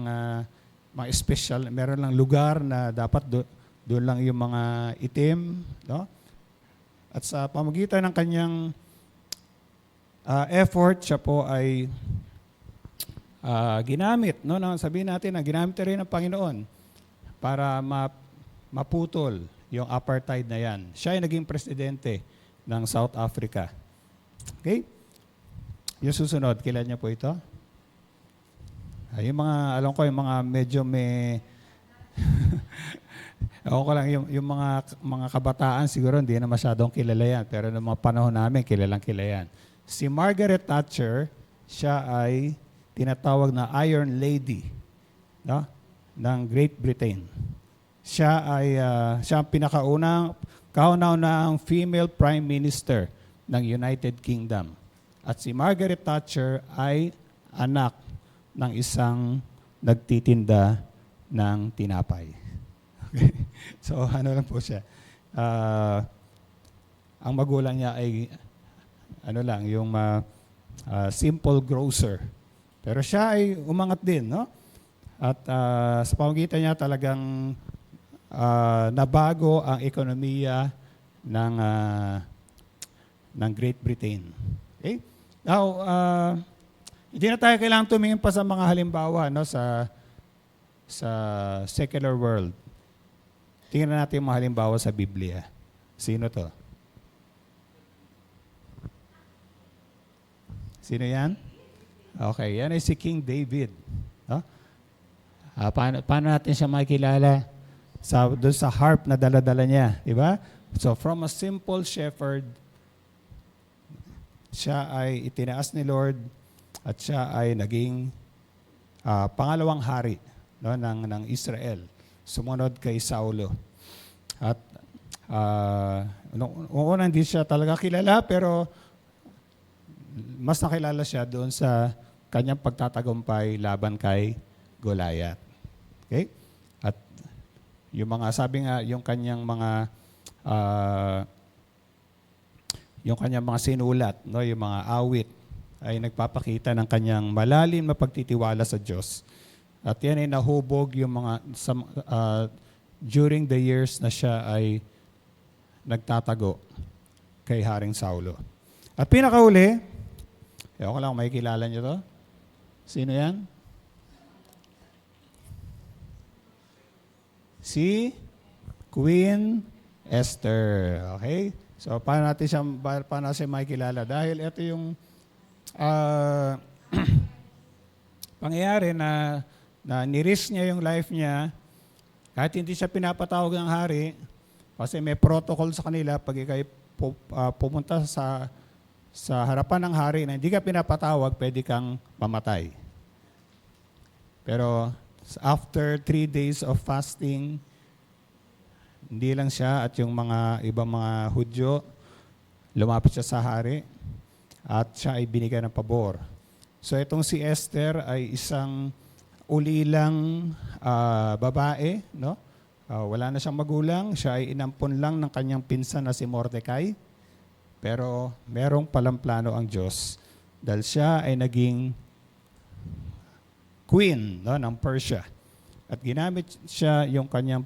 mga special, meron lang lugar na dapat doon lang yung mga itim, no? At sa pamamagitan ng kanyang effort, siya po ay ginamit, no? Sabihin natin na ginamit rin ng Panginoon para maputol yung apartheid na yan. Siya ay naging presidente ng South Africa. Okay? Yung susunod, kilala niyo po ito? Yung mga, alam ko, yung mga medyo ako ko lang, yung mga kabataan siguro hindi na masyadong kilala yan. Pero noong mga panahon namin, kilalang kilala yan. Si Margaret Thatcher, siya ay tinatawag na Iron Lady, no? Ng Great Britain. Siya ang kauna-unahang female Prime Minister ng United Kingdom. At si Margaret Thatcher ay anak ng isang nagtitinda ng tinapay. Okay. So, ano lang po siya. Ang magulang niya ay yung simple grocer. Pero siya ay umangat din, no? At sa pamamagitan niya talagang nabago ang ekonomiya ng Great Britain. Okay? Now, hindi na tayo kailangang tumingin pa sa mga halimbawa, no, sa secular world. Tingnan natin yung mga halimbawa sa Biblia. Sino to? Sino yan? Okay, yan ay si King David. No? Paano natin siya makikilala? Doon sa harp na dala-dala niya. Diba? So from a simple shepherd, siya ay itinaas ni Lord at siya ay naging pangalawang hari, no, ng Israel. Sumunod kay Saulo. At noong una hindi siya talaga kilala, pero mas nakilala siya doon sa kanyang pagtatagumpay laban kay Goliath. Okay? At yung mga, sabi nga, yung kanyang mga sinulat, no, yung mga awit, ay nagpapakita ng kanyang malalim na pagtitiwala sa Diyos. At yan ay nahubog yung during the years na siya ay nagtatago kay Haring Saulo. At pinakauli, ako lang, may kilala niyo to? Sino yan? Si Queen Esther. Okay? So, paano natin siya makikilala? Dahil ito yung pangyayari na nirisk niya yung life niya, kahit hindi siya pinapatawag ng hari, kasi may protocol sa kanila pag ikay pumunta sa harapan ng hari na hindi ka pinapatawag, pwede kang mamatay. Pero after 3 days of fasting, hindi lang siya at yung mga ibang mga Hudyo, lumapit siya sa hari at siya ay binigyan ng pabor. So itong si Esther ay isang ulilang babae, no? Wala na siyang magulang, siya ay inampon lang ng kanyang pinsan na si Mordecai. Pero merong palang plano ang Diyos dahil siya ay naging queen, no, ng Persia. At ginamit siya yung kanyang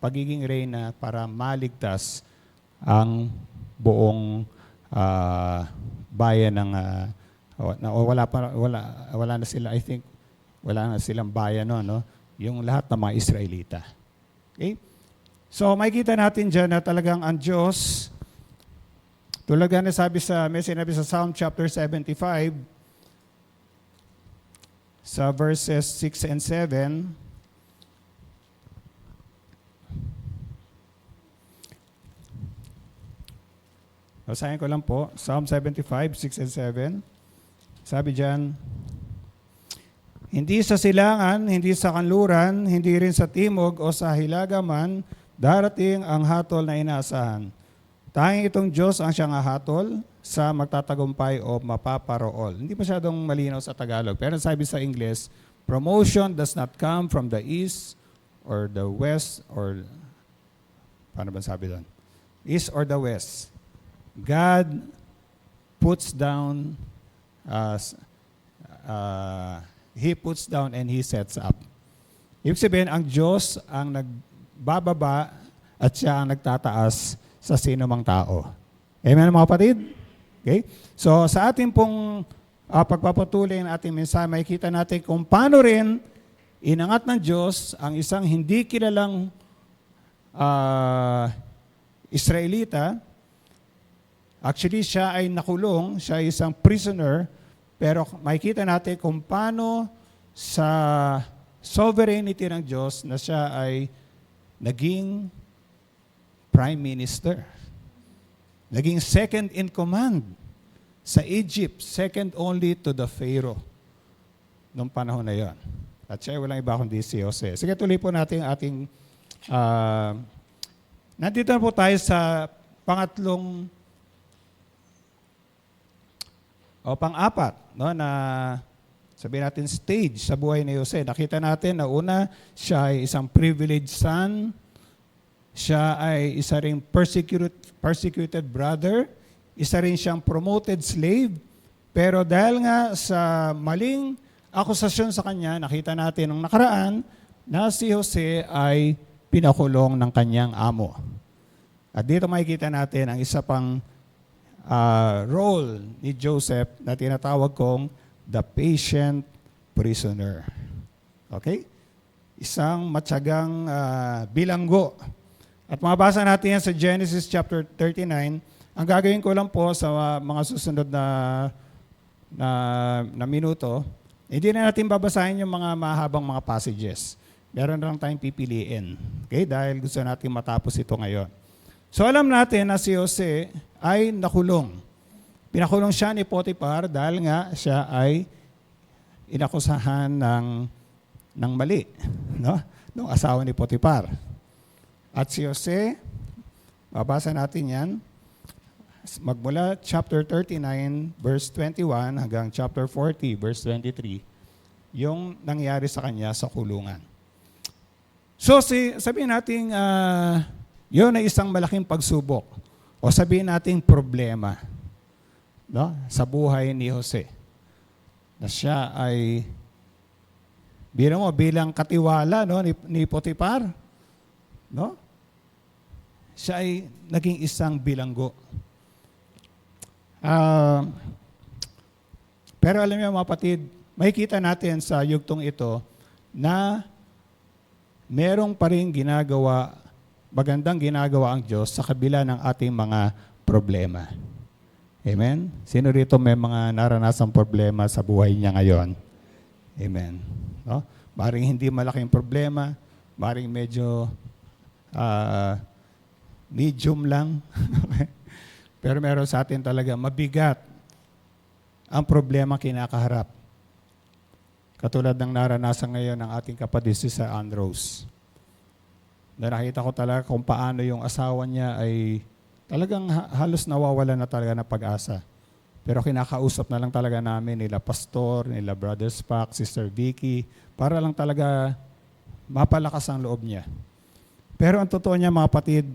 pagiging reyna para maligtas ang buong bayan ng wala na sila, I think wala na silang bayan no, yung lahat ng mga Israelita. Okay? So makikita natin diyan na talagang ang Diyos, tulad nga may sinabi sa Psalm chapter 75 sa verses 6 and 7. Basahin ko lang po, Psalm 75, 6 and 7. Sabi diyan, hindi sa silangan, hindi sa kanluran, hindi rin sa timog o sa hilaga man, darating ang hatol na inaasahan. Tanging itong Diyos ang siyang hatol sa magtatagumpay o mapaparool. Hindi masyadong malinaw sa Tagalog, pero sabi sa English, promotion does not come from the east or the west or, paano ba sabi doon? East or the west. God puts down, He puts down and He sets up. Ibig sabihin, ang Diyos ang nagbababa at siya ang nagtataas sa sino mang tao. Amen, mga kapatid? Okay? So, sa ating pong pagpapatuloy ng ating mensahe, makikita natin kung paano rin inangat ng Diyos ang isang hindi kilalang Israelita. Actually, siya ay nakulong, siya ay isang prisoner, pero makikita natin kung paano sa sovereignty ng Diyos na siya ay naging prime minister. Naging second in command sa Egypt, second only to the Pharaoh noong panahon na yon. At siya ay walang iba kundi si Jose. Sige, tuloy po natin ating nandito na po tayo sa pang-apat, no, na sabihin natin stage sa buhay ni Jose. Nakita natin na una, siya ay isang privileged son, siya ay isa ring persecuted brother, isa rin siyang promoted slave, pero dahil nga sa maling akusasyon sa kanya, nakita natin nung nakaraan na si Jose ay pinakulong ng kanyang amo. At dito makikita natin ang isa pang role ni Joseph na tinatawag kong the patient prisoner. Okay? Isang matyagang bilanggo. At mabasa natin yan sa Genesis chapter 39. Ang gagawin ko lang po sa mga susunod na minuto, hindi na natin babasahin yung mga mahabang mga passages. Meron lang tayong pipiliin. Okay? Dahil gusto natin matapos ito ngayon. So alam natin na si Jose ay nakulong. Pinakulong siya ni Potiphar dahil nga siya ay inakusahan ng mali, no? Nung asawa ni Potiphar. At si Jose, babasa natin yan, magmula chapter 39, verse 21 hanggang chapter 40, verse 23, yung nangyari sa kanya sa kulungan. So sabihin natin, yun ay isang malaking pagsubok o sabihin natin problema, no, sa buhay ni Jose. Na siya ay bilang katiwala, no, ni Potiphar, no? Siya ay naging isang bilanggo. Pero alam niyo mga kapatid, makikita natin sa yugtong ito na merong pa rin magandang ginagawa ang Diyos sa kabila ng ating mga problema. Amen? Sino rito may mga naranasang problema sa buhay niya ngayon? Amen. No? Maring hindi malaking problema, maring medyo medium lang. Pero meron sa atin talaga mabigat ang problema kinakaharap. Katulad ng naranasan ngayon ng ating kapatid si Sir Andros. Na nakita ko talaga kung paano yung asawa niya ay talagang halos nawawala na talaga ng pag-asa. Pero kinakausap na lang talaga namin nila Pastor, nila Brother Spock, Sister Vicky, para lang talaga mapalakas ang loob niya. Pero ang totoo niya mga kapatid,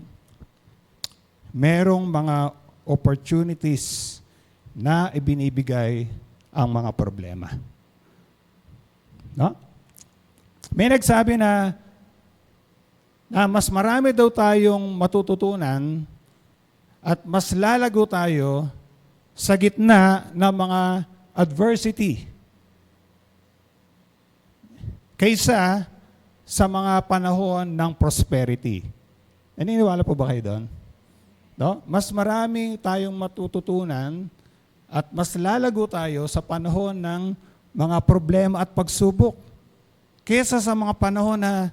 merong mga opportunities na ibinibigay ang mga problema. No? May nagsabi na mas marami daw tayong matututunan at mas lalago tayo sa gitna ng mga adversity kaysa sa mga panahon ng prosperity. Naniniwala po ba kayo doon? No? Mas marami tayong matututunan at mas lalago tayo sa panahon ng mga problema at pagsubok kaysa sa mga panahon na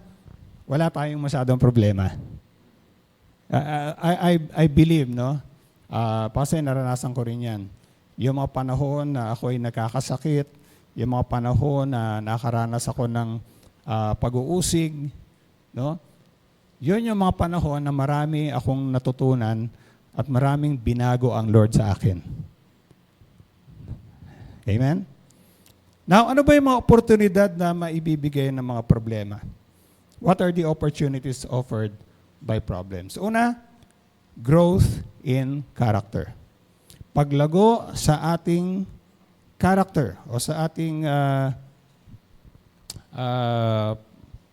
wala tayong masyadong problema. I believe, no? Kasi naranasan ko rin yan. Yung mga panahon na ako'y nagkakasakit, yung mga panahon na nakaranas ako ng pag-uusig, no? Yun yung mga panahon na marami akong natutunan at maraming binago ang Lord sa akin. Amen? Now, ano ba yung mga oportunidad na maibibigay ng mga problema? What are the opportunities offered by problems? Una, growth in character. Paglago sa ating character o sa ating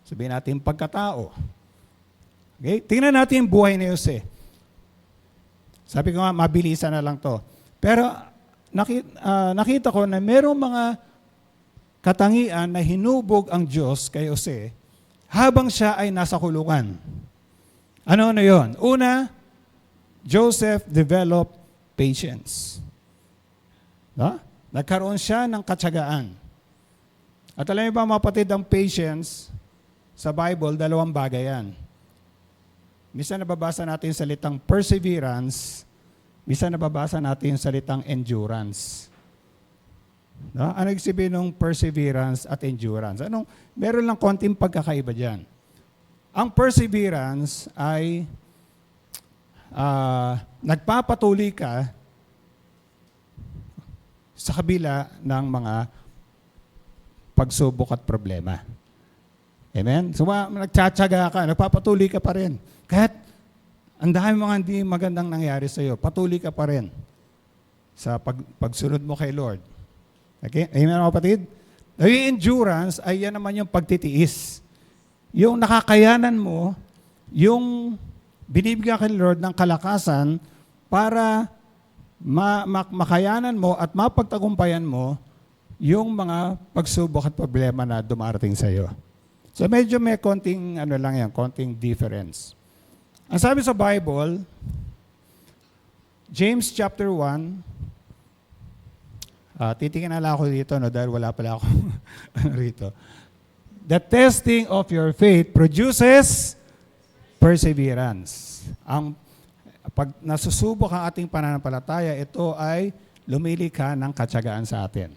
sabihin natin pagkatao. Okay? Tingnan natin yung buhay ni Jose. Sabi ko nga, mabilisan na lang to. Pero nakita ko na merong mga katangian na hinubog ang Diyos kay Jose habang siya ay nasa kulungan. Ano yun? Una, Joseph developed patience. No? Nagkaroon siya ng katsagaan. At alam niyo ba mga kapatid, ang patience sa Bible, dalawang bagay yan. Minsan nababasa natin yung salitang perseverance, minsan nababasa natin yung salitang endurance. No? Ano ibig sabihin ng perseverance at endurance? Meron lang konting pagkakaiba dyan. Ang perseverance ay nagpapatuloy ka sa kabila ng mga pagsubok at problema. Amen? So, nagtsatsaga ka, nagpapatuloy ka pa rin. Kahit ang dami mga hindi magandang nangyari sa iyo, patuloy ka pa rin sa pagsunod mo kay Lord. Okay? Amen mga kapatid? Yung endurance ay yan naman yung pagtitiis. Yung nakakayanan mo, yung binibigyan kay Lord ng kalakasan para makayanan mo at mapagtagumpayan mo yung mga pagsubok at problema na dumarating sa iyo. So medyo may konting konting difference. Ang sabi sa Bible, James chapter 1, titingnan na lang ako dito dahil wala pala ako rito. The testing of your faith produces perseverance. Pag nasusubok ang ating pananampalataya, ito ay lumilikha ng katsagaan sa atin.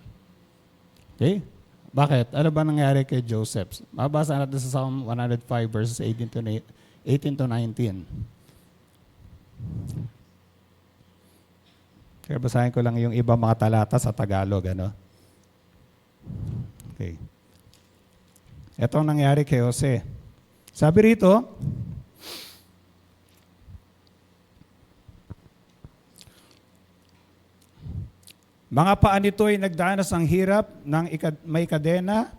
Okay? Bakit? Ano ba nangyari kay Joseph? Mabasa natin sa Psalm 105 verses 18 to 19. Kaya basahin ko lang yung ibang mga talata sa Tagalog. Okay. Ito ang nangyari kay Jose. Sabi rito, mga paa nito ay nagdanas ng hirap ng may kadena,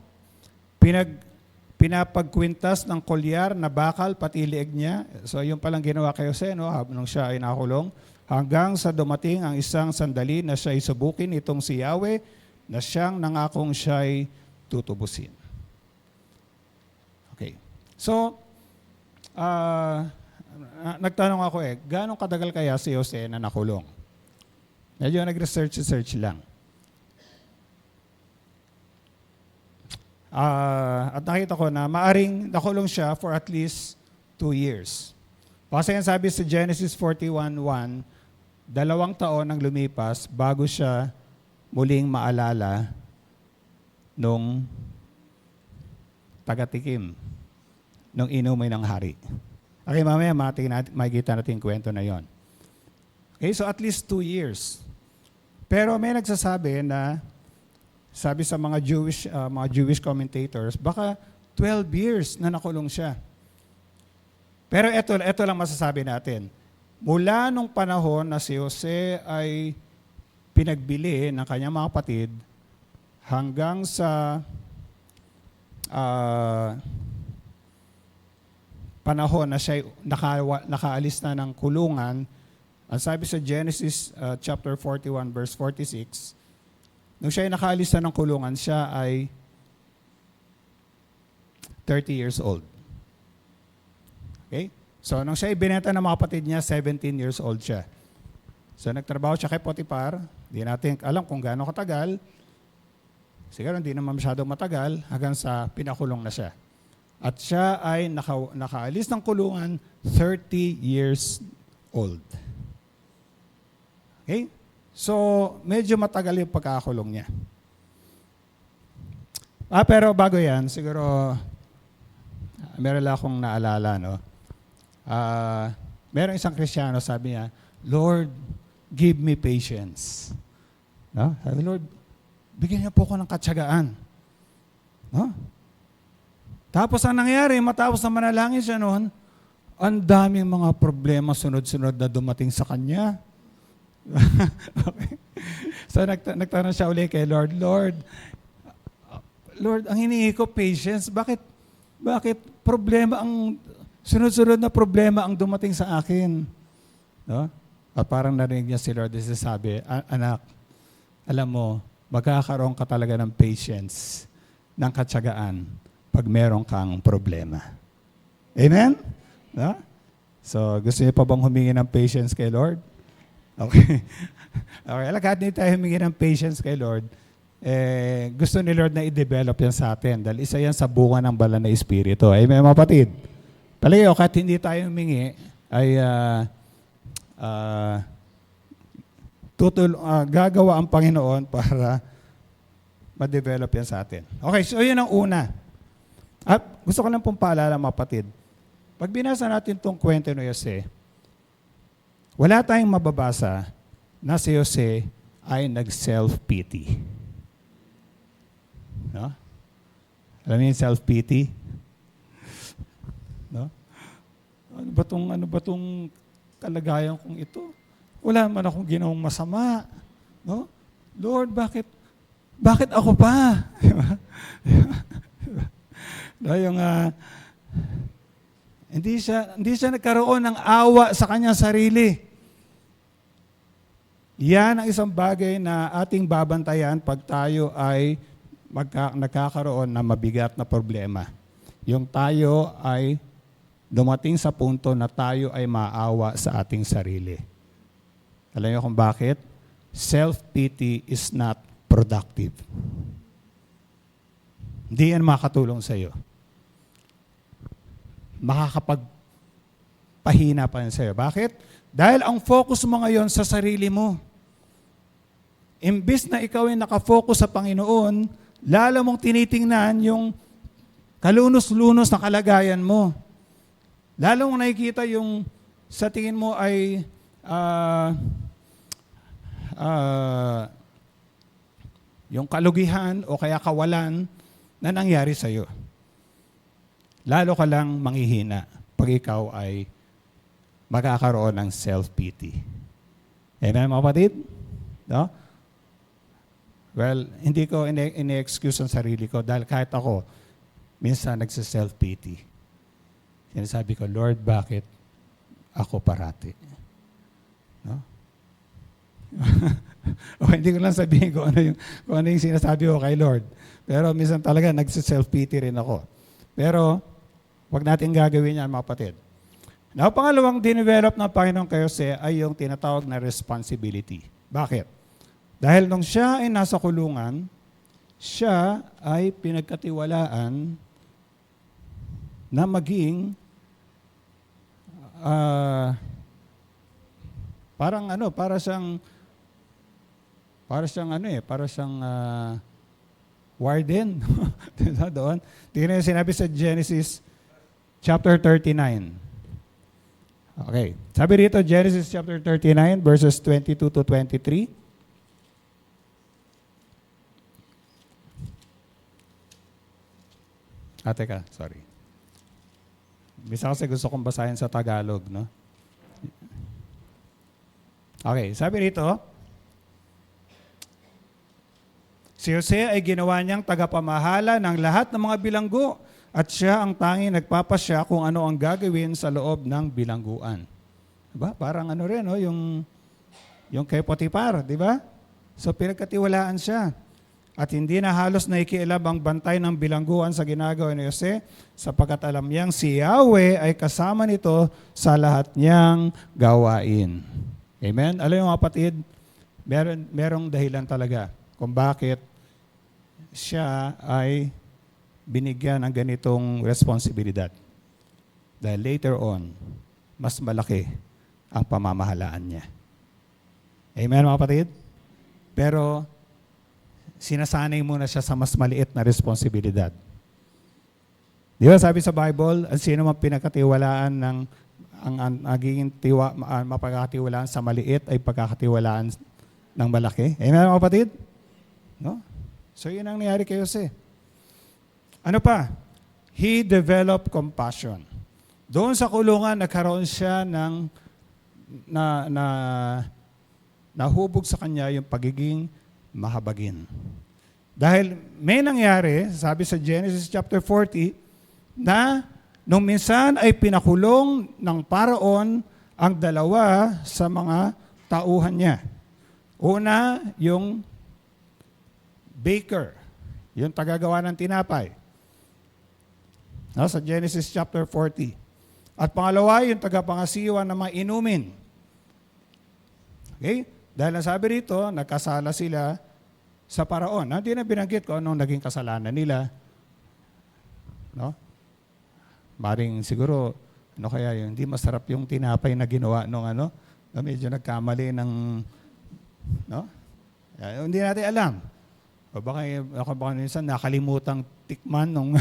pinapagkwintas ng kolyar na bakal pati lieg niya. So yung palang ginawa kay Jose nung siya ay nakulong. Hanggang sa dumating ang isang sandali na siya isubukin itong si Yahweh, na siyang nangakong siya'y tutubusin. Okay. So, nagtanong ako gano'ng katagal kaya si Jose na nakulong? Medyo nag-research lang. At nakita ko na maaring nakulong siya for at least 2 years. Kasi yan sabi sa Genesis 41:1, 2 taon ang lumipas bago siya muling maalala nung tagatikim, nung inumin ng hari. Okay, mamaya makikita natin yung kwento na yon. Okay, so at least 2 years. Pero may nagsasabi na, sabi sa mga Jewish commentators, baka 12 years na nakulong siya. Pero ito lang masasabi natin. Mula nung panahon na si Jose ay pinagbili ng kanyang mga kapatid hanggang sa panahon na siya nakaalis na ng kulungan, ang sabi sa Genesis chapter 41 verse 46, nung siya ay nakaalis na ng kulungan, siya ay 30 years old. Okay? So, nung siya ay binenta ng mga kapatid niya, 17 years old siya. So, nagtrabaho siya kay Potiphar. Hindi natin alam kung gaano katagal. Siguro hindi naman masyadong matagal hanggang sa pinakulong na siya. At siya ay nakaalis ng kulungan 30 years old. Okay? So, medyo matagal yung pagkakakulong niya. Pero bago yan, siguro, meron lang akong naalala, no? Meron isang Kristiyano, sabi niya, Lord, give me patience. No? Sabi, Lord, bigyan niyo po ako ng katsagaan. No? Tapos ang nangyari, matapos na manalangin siya noon, ang daming mga problema sunod-sunod na dumating sa kanya. Okay. So nagtanong siya uli kay Lord, Lord, ang hinihingi ko patience. Bakit problema ang sunod-sunod na problema ang dumating sa akin? No? At parang narinig niya si Lord sabi, anak, alam mo, magkakaroon ka talaga ng patience, ng katsagaan pag meron kang problema. Amen? No? So, gusto niyo pa bang humingi ng patience kay Lord? Okay. Okay, lahat hindi tayo humingi ng patience kay Lord. Gusto ni Lord na i-develop yan sa atin dahil isa yan sa bunga ng banal na Espiritu. Amen, mga kapatid? Palagi kahit hindi tayo humingi, ay gagawa ang Panginoon para ma-develop yan sa atin. Okay, so yun ang una. At gusto ko lang pong paalala, mga kapatid. Pag binasa natin itong kwento ni Jose, wala tayong mababasa na si Jose ay nag-self-pity. No? Alam niyo yung self-pity? No? Ano ba tong kalagayan kong ito? Wala man akong ginawang masama. No? Lord, bakit ako pa? No, yung hindi siya nagkaroon ng awa sa kanyang sarili. Yan ang isang bagay na ating babantayan pag tayo ay nagkakaroon ng mabigat na problema. Yung tayo ay dumating sa punto na tayo ay maawa sa ating sarili. Alam niyo kung bakit? Self-pity is not productive. Hindi yan makakatulong sa iyo. Makakapagpahina pa yan sa iyo. Bakit? Dahil ang focus mo ngayon sa sarili mo. Imbis na ikaw ay nakafocus sa Panginoon, lalo mong tinitingnan yung kalunos-lunos na kalagayan mo. Lalo mong nakikita yung sa tingin mo ay yung kalugihan o kaya kawalan na nangyari sa iyo. Lalo ka lang manghihina pag ikaw ay magkakaroon ng self-pity. Amen, mga kapatid? No? Well, hindi ko ini-excuse ang sarili ko dahil kahit ako, minsan nagsa-self-pity. Sinasabi ko, Lord, bakit ako parati? No? O hindi ko lang sabihin kung ano yung sinasabi ko kay Lord. Pero minsan talaga nagsi-self-pity rin ako. Pero wag natin gagawin yan, mga kapatid. Now, pangalawang dinevelop ng Panginoon kay Jose ay yung tinatawag na responsibility. Bakit? Dahil nung siya ay nasa kulungan, siya ay pinagkatiwalaan na maging para siyang warden. Doon. Tingnan yung sinabi sa Genesis chapter 39. Okay. Sabi rito, Genesis chapter 39, verses 22 to 23. Teka, sorry. Bisa kasi gusto kong basahin sa Tagalog, no? Okay, sabi rito, si Jose ay ginawa niyang tagapamahala ng lahat ng mga bilanggo at siya ang tanging nagpapasya kung ano ang gagawin sa loob ng bilangguan. Diba? Parang ano rin, no? Yung kay Potiphar, di ba? So pinagkatiwalaan siya. At hindi na halos naikialam ang bantay ng bilangguan sa ginagawa ni Jose sapagkat alam niyang si Yahweh ay kasama nito sa lahat niyang gawain. Amen? Alam mo mga kapatid, merong dahilan talaga kung bakit siya ay binigyan ng ganitong responsibilidad. Dahil later on, mas malaki ang pamamahalaan niya. Amen mga kapatid? Pero sinasanay muna siya sa mas maliit na responsibilidad. Di ba sabi sa Bible, ang sino man pinagkatiwalaan ng mapagkakatiwalaan sa maliit ay pagkakatiwalaan ng malaki. Amen mga kapatid? No? So yun ang nangyari kay Jose. Ano pa? He developed compassion. Doon sa kulungan, nagkaroon siya ng nahubog sa kanya yung pagiging mahabagin. Dahil may nangyari, sabi sa Genesis chapter 40, na nung minsan ay pinakulong ng Paraon ang dalawa sa mga tauhan niya. Una, yung baker, yung tagagawa ng tinapay. Sa Genesis chapter 40. At pangalawa, yung tagapangasiwa ng mga inumin. Okay? Dahil ang sabi rito, nagkasala sila sa Paraon. Hindi na binanggit ko anong naging kasalanan nila. No? Maring siguro, ano kaya yung hindi masarap yung tinapay na ginawa nung medyo nagkamali ng, no? Hindi natin alam. O baka minsan nakalimutang tikman nung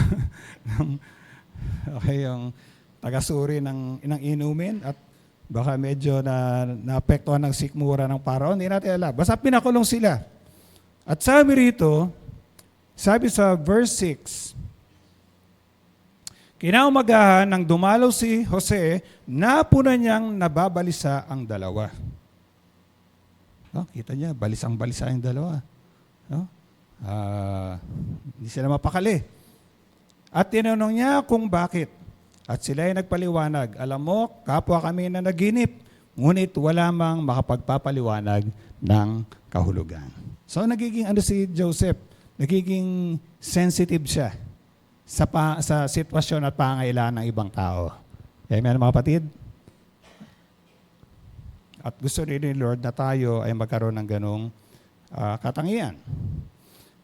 yung tagasuri ng inumin at baka medyo naapektuhan ng sikmura ng Paraon. Hindi natin alam. Basta pinakulong sila. At sabi rito, sabi sa verse 6, kinaumagahan nang dumalaw si Jose, napunan niyang nababalisa ang dalawa. No? Kita niya, balisang-balisa yung dalawa. No? Hindi sila mapakali. At tinanong niya kung bakit. At sila ay nagpaliwanag, alam mo, kapwa kami na naginip, ngunit wala mang makapagpapaliwanag ng kahulugan. So nagiging si Joseph, nagiging sensitive siya sa sitwasyon at pangailangan ng ibang tao. Amen mga kapatid? At gusto rin ni Lord na tayo ay magkaroon ng ganong katangian.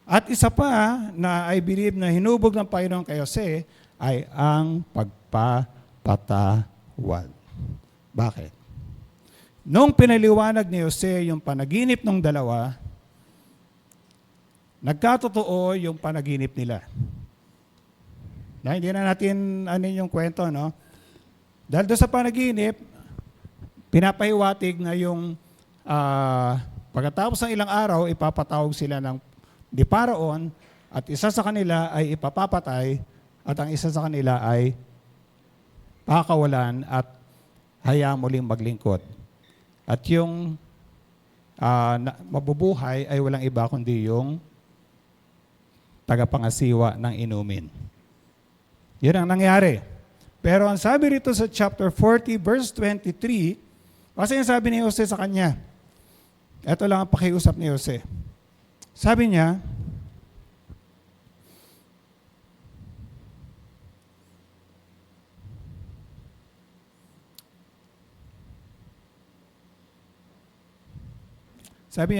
At isa pa na I believe na hinubog ng Panginoon kay Jose ay ang pagpapatawad. Bakit? Nung pinaliwanag ni Jose yung panaginip ng dalawa, nagkatotoo yung panaginip nila. Na hindi na natin yung kwento, no? Dahil doon sa panaginip, pinapahiwatig na yung pagkatapos ng ilang araw, ipapatawag sila ni Paraon at isa sa kanila ay ipapapatay at ang isa sa kanila ay pakawalan at hayaan muling maglingkod. At yung mabubuhay ay walang iba kundi yung tagapangasiwa ng inumin. Yun ang nangyari. Pero ang sabi rito sa chapter 40 verse 23, kasi yung sabi ni Jose sa kanya, Ito lang ang pakiusap ni Jose. Sabi niya,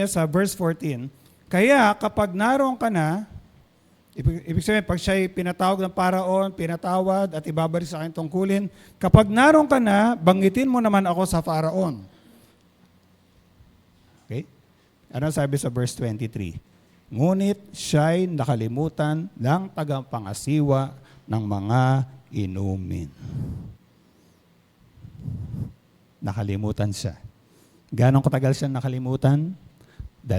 sa verse 14, kaya kapag naroon ka na, ibig sabihin, pag siya'y pinatawag ng paraon, pinatawad at ibabalik sa akin tungkulin, kapag naroon ka na, banggitin mo naman ako sa paraon. Okay? Ano sabi sa verse 23? Ngunit siya'y nakalimutan ng tagapangasiwa ng mga inumin. Nakalimutan siya. Ganong katagal siya nakalimutan? 2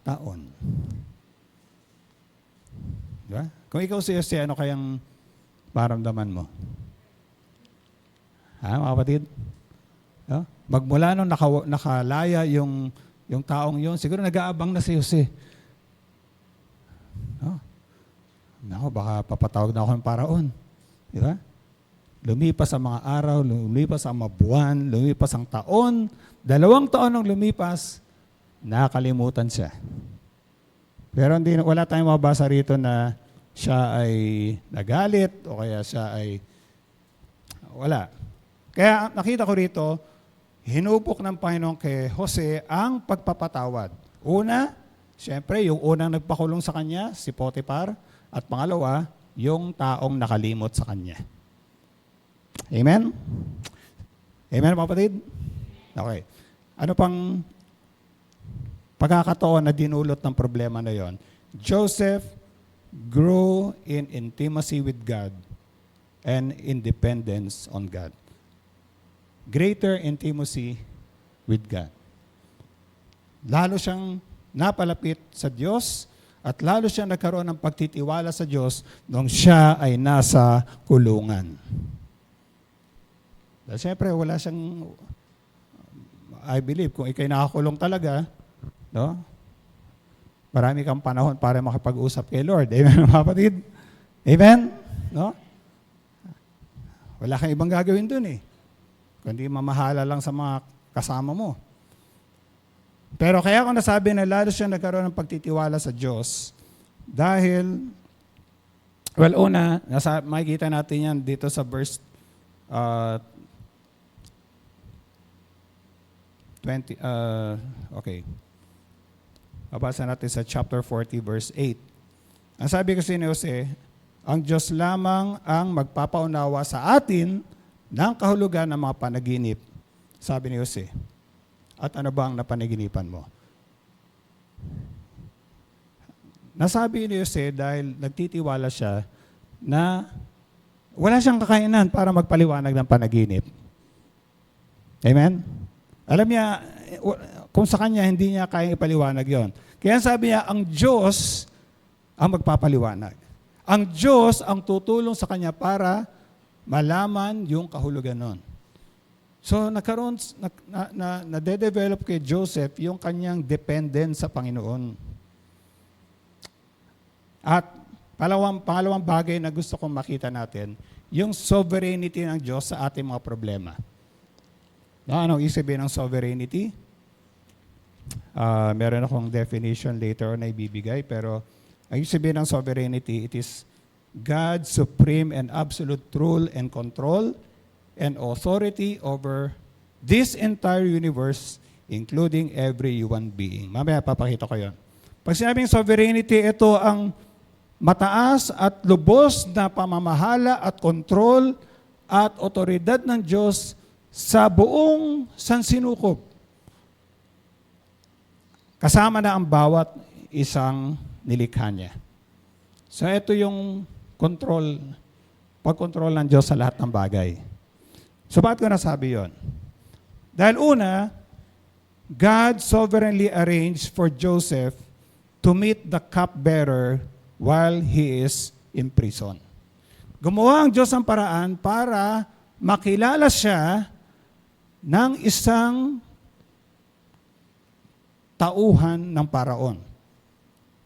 taon. Diba? Kung ikaw si Jose, ano kayang maramdaman mo? Ha, mga kapatid? No? Magmula nung nakalaya yung taong yon, siguro nag-aabang na si Jose. No? Nako, baka papatawag na ako ng paraon. Di ba? Lumipas ang mga araw, lumipas ang mga buwan, lumipas ang taon. 2 taon nung lumipas, nakalimutan siya. Pero wala tayong mabasa rito na siya ay nagalit o kaya siya ay wala. Kaya nakita ko rito, hinubok ng Panginoon kay Jose ang pagpapatawad. Una, siyempre, yung unang nagpakulong sa kanya, si Potiphar. At pangalawa, yung taong nakalimot sa kanya. Amen? Amen, mga kapatid? Okay. Ano pang pagkakataon na dinulot ng problema na yon? Joseph grew in intimacy with God and independence on God. Greater intimacy with God. Lalo siyang napalapit sa Diyos at lalo siyang nagkaroon ng pagtitiwala sa Diyos nung siya ay nasa kulungan. Dahil siyempre, wala siyang, I believe, kung ikay nakakulong talaga, no? Marami kang panahon para makapag-usap kay Lord. Amen, mga kapatid? Amen? No? Wala kang ibang gagawin dun eh. Kundi mamahala lang sa mga kasama mo. Pero kaya ako nasabi na lalo siya nagkaroon ng pagtitiwala sa Diyos dahil, well, una, makikita natin yan dito sa verse 20, okay. Mabasa natin sa chapter 40, verse 8. Ang sabi kasi ni Jose, ang Diyos lamang ang magpapaunawa sa atin ng kahulugan ng mga panaginip. Sabi ni Jose. At ano ba ang napanaginipan mo? Nasabi ni Jose dahil nagtitiwala siya na wala siyang kakainan para magpaliwanag ng panaginip. Amen? Alam niya, kung sa kanya, hindi niya kaya ipaliwanag yon. Kaya sabi niya, ang Diyos ang magpapaliwanag. Ang Diyos ang tutulong sa kanya para malaman yung kahulugan nun. So, nade-develop kay Joseph yung kanyang dependence sa Panginoon. At pangalawang bagay na gusto kong makita natin, yung sovereignty ng Diyos sa ating mga problema. Anong sabihin ng sovereignty? Meron akong definition later na ibibigay, pero ang sabihin ng sovereignty, it is God's supreme and absolute rule and control and authority over this entire universe, including every human being. Mamaya papakita ko yun. Pag sinabing sovereignty, ito ang mataas at lubos na pamamahala at kontrol at otoridad ng Diyos sa buong sansinukob. Kasama na ang bawat isang nilikha niya. So ito yung pagkontrol ng Diyos sa lahat ng bagay. So bakit ko nasabi yon? Dahil una, God sovereignly arranged for Joseph to meet the cupbearer while he is in prison. Gumawa ang Diyos ng paraan para makilala siya ng isang tauhan ng paraon.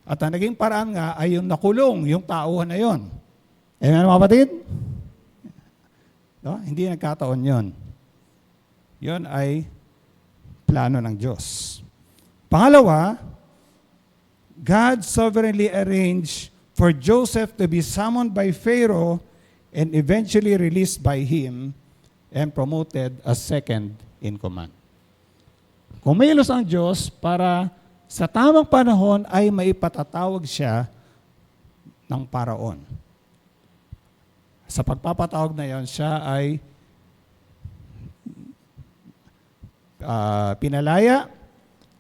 At ang naging paraan nga ay yung nakulong, yung tauhan na yon. Amen, mga kapatid? No? Hindi nagkataon yon. Yon ay plano ng Diyos. Pangalawa, God sovereignly arranged for Joseph to be summoned by Pharaoh and eventually released by him and promoted as second in command. Kumilos ang Diyos para sa tamang panahon ay maipatatawag siya ng paraon. Sa pagpapatawag na yon, siya ay pinalaya.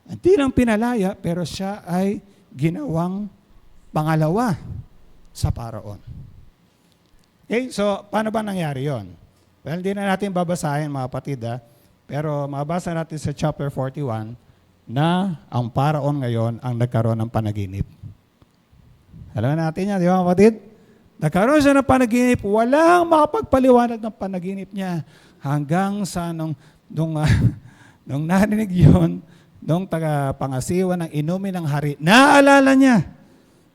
Hindi lang pinalaya, pero siya ay ginawang pangalawa sa paraon. Okay, so paano ba nangyari yon? Well, hindi na natin babasahin mga kapatid, pero mabasa natin sa chapter 41 na ang paraon ngayon ang nagkaroon ng panaginip. Alam natin yan, di ba mga kapatid? Nagkaroon siya ng panaginip, walang makapagpaliwanag ng panaginip niya hanggang sa nung narinig yun, nung tagapangasiwa ng inumin ng hari, naalala niya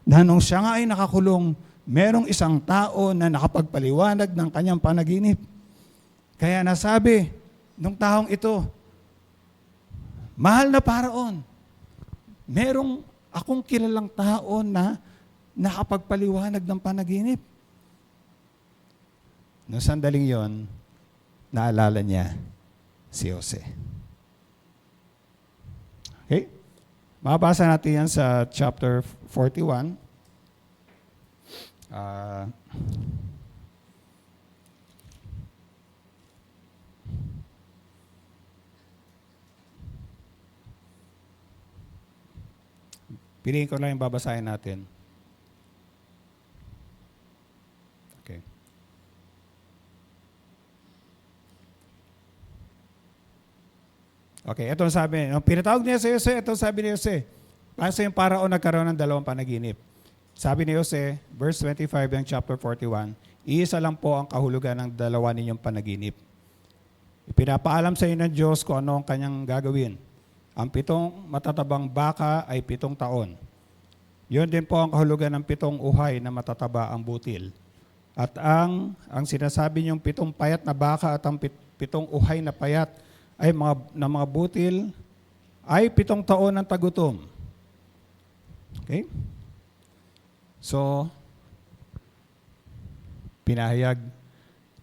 na nung siya nga ay nakakulong, merong isang tao na nakapagpaliwanag ng kanyang panaginip. Kaya nasabi nung taong ito, mahal na paraon, merong akong kilalang tao na nakapagpaliwanag ng panaginip. Noong sandaling yon, naalala niya si Jose. Okay? Mabasa natin yan sa chapter 41. Piliin ko lang yung babasahin natin. Okay. Okay, ito ang sabi. Nung pinatawag niya si Jose, ito sabi ni Jose. Kasi yung paraon nagkaroon ng dalawang panaginip. Sabi ni Jose, verse 25 ng chapter 41, iisa lang po ang kahulugan ng dalawa ninyong panaginip. Ipinapaalam sa inyo ng Diyos kung ano ang kanyang gagawin. Ang 7 matatabang baka ay 7 taon. Yun din po ang kahulugan ng 7 uhay na matataba ang butil. At ang sinasabi niyong 7 payat na baka at ang 7 uhay na payat ay mga butil ay 7 taon ng tagutom. Okay? So, pinahayag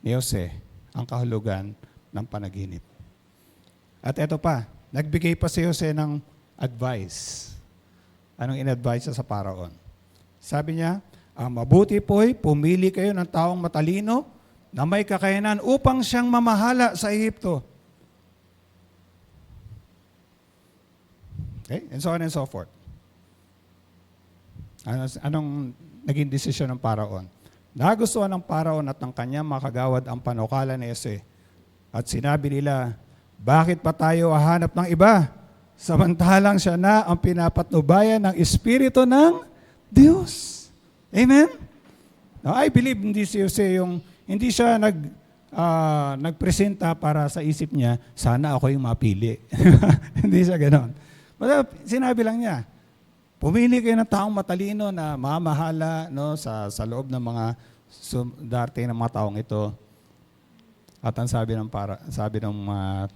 ni Jose ang kahulugan ng panaginip. At eto pa, nagbigay pa si Jose ng advice. Anong in-advise sa paraon? Sabi niya, ang mabuti po'y pumili kayo ng taong matalino na may kakayanan upang siyang mamahala sa Ehipto. Okay? And so on and so forth. Anong naging desisyon ng paraon? Nagustuhan ng paraon at ng kanyang makagawad ang panukala ni Jose. At sinabi nila, bakit pa tayo hahanap ng iba? Samantalang siya na ang pinapatnubayan ng Espiritu ng Diyos. Amen? Now, I believe hindi si Jose hindi siya nagpresenta para sa isip niya, sana ako yung mapili. Hindi siya ganoon. But sinabi lang niya, pumili kayo ng taong matalino na mamahala sa loob ng mga darating ng mga taong ito. At ang sabi ng mga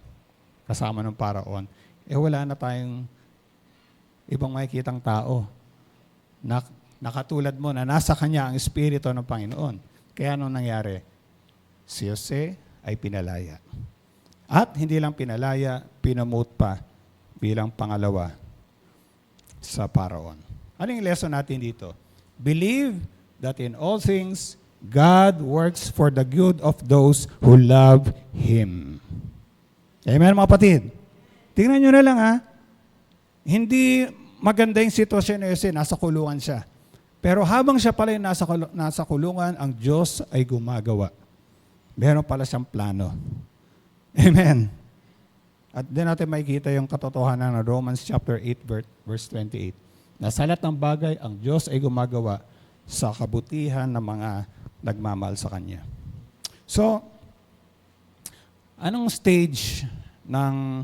kasama ng paraon, wala na tayong ibang makikitang tao na nakatulad mo na nasa kanya ang Espiritu ng Panginoon. Kaya anong nangyari? Si Jose ay pinalaya. At hindi lang pinalaya, pinamote pa bilang pangalawa sa paraon. Anong lesson natin dito? Believe that in all things, God works for the good of those who love Him. Amen, mga kapatid? Tingnan nyo na lang Hindi maganda yung sitwasyon ni Jose, nasa kulungan siya. Pero habang siya pala yung nasa kulungan, ang Diyos ay gumagawa. Meron pala siyang plano. Amen. At din natin makikita yung katotohanan ng Romans chapter 8 verse 28. Na sa lahat ng bagay, ang Diyos ay gumagawa sa kabutihan ng mga nagmamahal sa Kanya. So, anong stage ng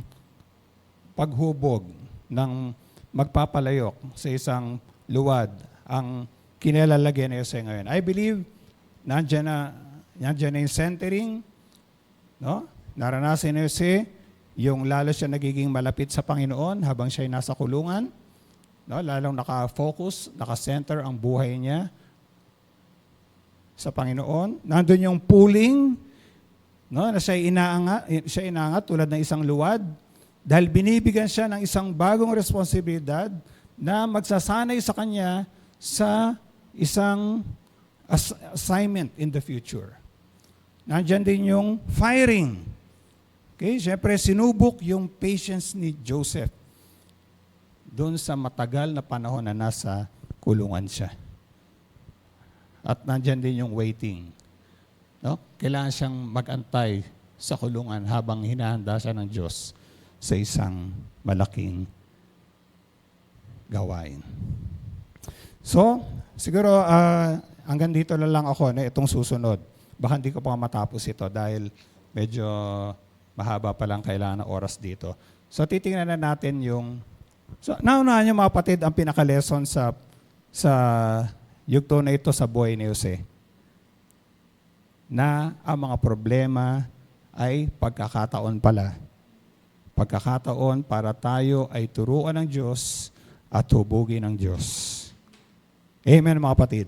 paghubog, ng magpapalayok sa isang luwad ang kinilalagyan ni Jose ngayon? I believe, nandiyan na yung centering, no? Naranasan ni Jose yung lalo siya nagiging malapit sa Panginoon habang siya ay nasa kulungan. No, lalong naka-focus, naka-center ang buhay niya sa Panginoon. Nandun yung pulling, no, na siya inaangat tulad ng isang luwad dahil binibigyan siya ng isang bagong responsibilidad na magsasanay sa kanya sa isang assignment in the future. Nandiyan din yung firing. Okay, siyempre sinubok yung patience ni Joseph doon sa matagal na panahon na nasa kulungan siya. At nandiyan din yung waiting. No? Kailangan siyang mag-antay sa kulungan habang hinahanda siya ng Diyos sa isang malaking gawain. So, siguro hanggang dito na lang ako na itong susunod. Baka hindi ko pa matapos ito dahil medyo mahaba pa lang kailangan ng oras dito. So, titingnan na natin yung... So, naunahan niyo mga kapatid ang pinaka-lesson sa yugto na ito sa buhay ni Jose. Na ang mga problema ay pagkakataon pala. Pagkakataon para tayo ay turuan ng Diyos at hubugin ng Diyos. Amen mga kapatid.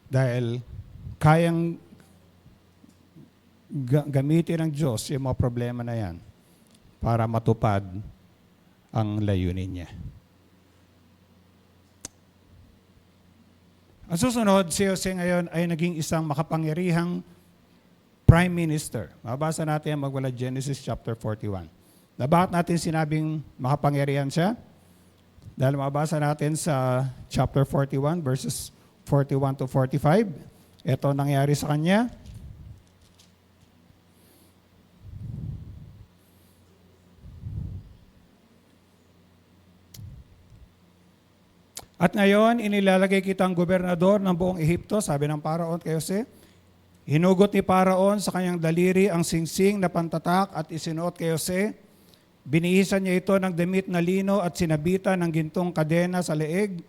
Dahil kayang gamitin ng Diyos yung mga problema na yan para matupad ang layunin niya. Ang susunod, si Jose ngayon ay naging isang makapangyarihang prime minister. Mabasa natin magmula Genesis chapter 41. Na bakit natin sinabing makapangyarihan siya? Dahil mabasa natin sa chapter 41 verses 41 to 45. Ito nangyari sa kanya. At ngayon, inilalagay kitang gobernador ng buong Ehipto, sabi ng Paraon kay Jose. Hinugot ni Paraon sa kanyang daliri ang singsing na pantatak at isinuot kay Jose. Binihisan niya ito ng damit na lino at sinabitan ng gintong kadena sa leeg.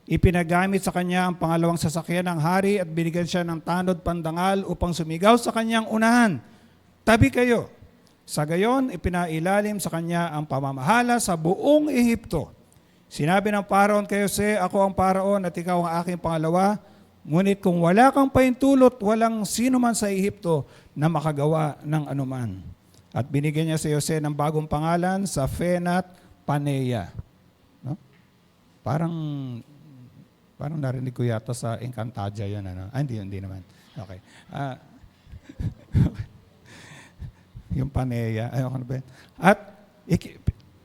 Ipinagamit sa kanya ang pangalawang sasakyan ng hari at binigyan siya ng tanod pandangal upang sumigaw sa kanyang unahan. Tabi kayo. Sa gayon, ipinailalim sa kanya ang pamamahala sa buong Ehipto. Sinabi ng Paraon kay Jose, ako ang Paraon at ikaw ang aking pangalawa. Ngunit kung wala kang paintulot, walang sino man sa Ehipto na makagawa ng anuman. At binigyan niya si Jose ng bagong pangalan sa Fenat Paneah. No? Parang narinig ko yata sa Encantadia yun. Ano? Hindi naman. Okay. Yung Paneah. Ano ba yun? At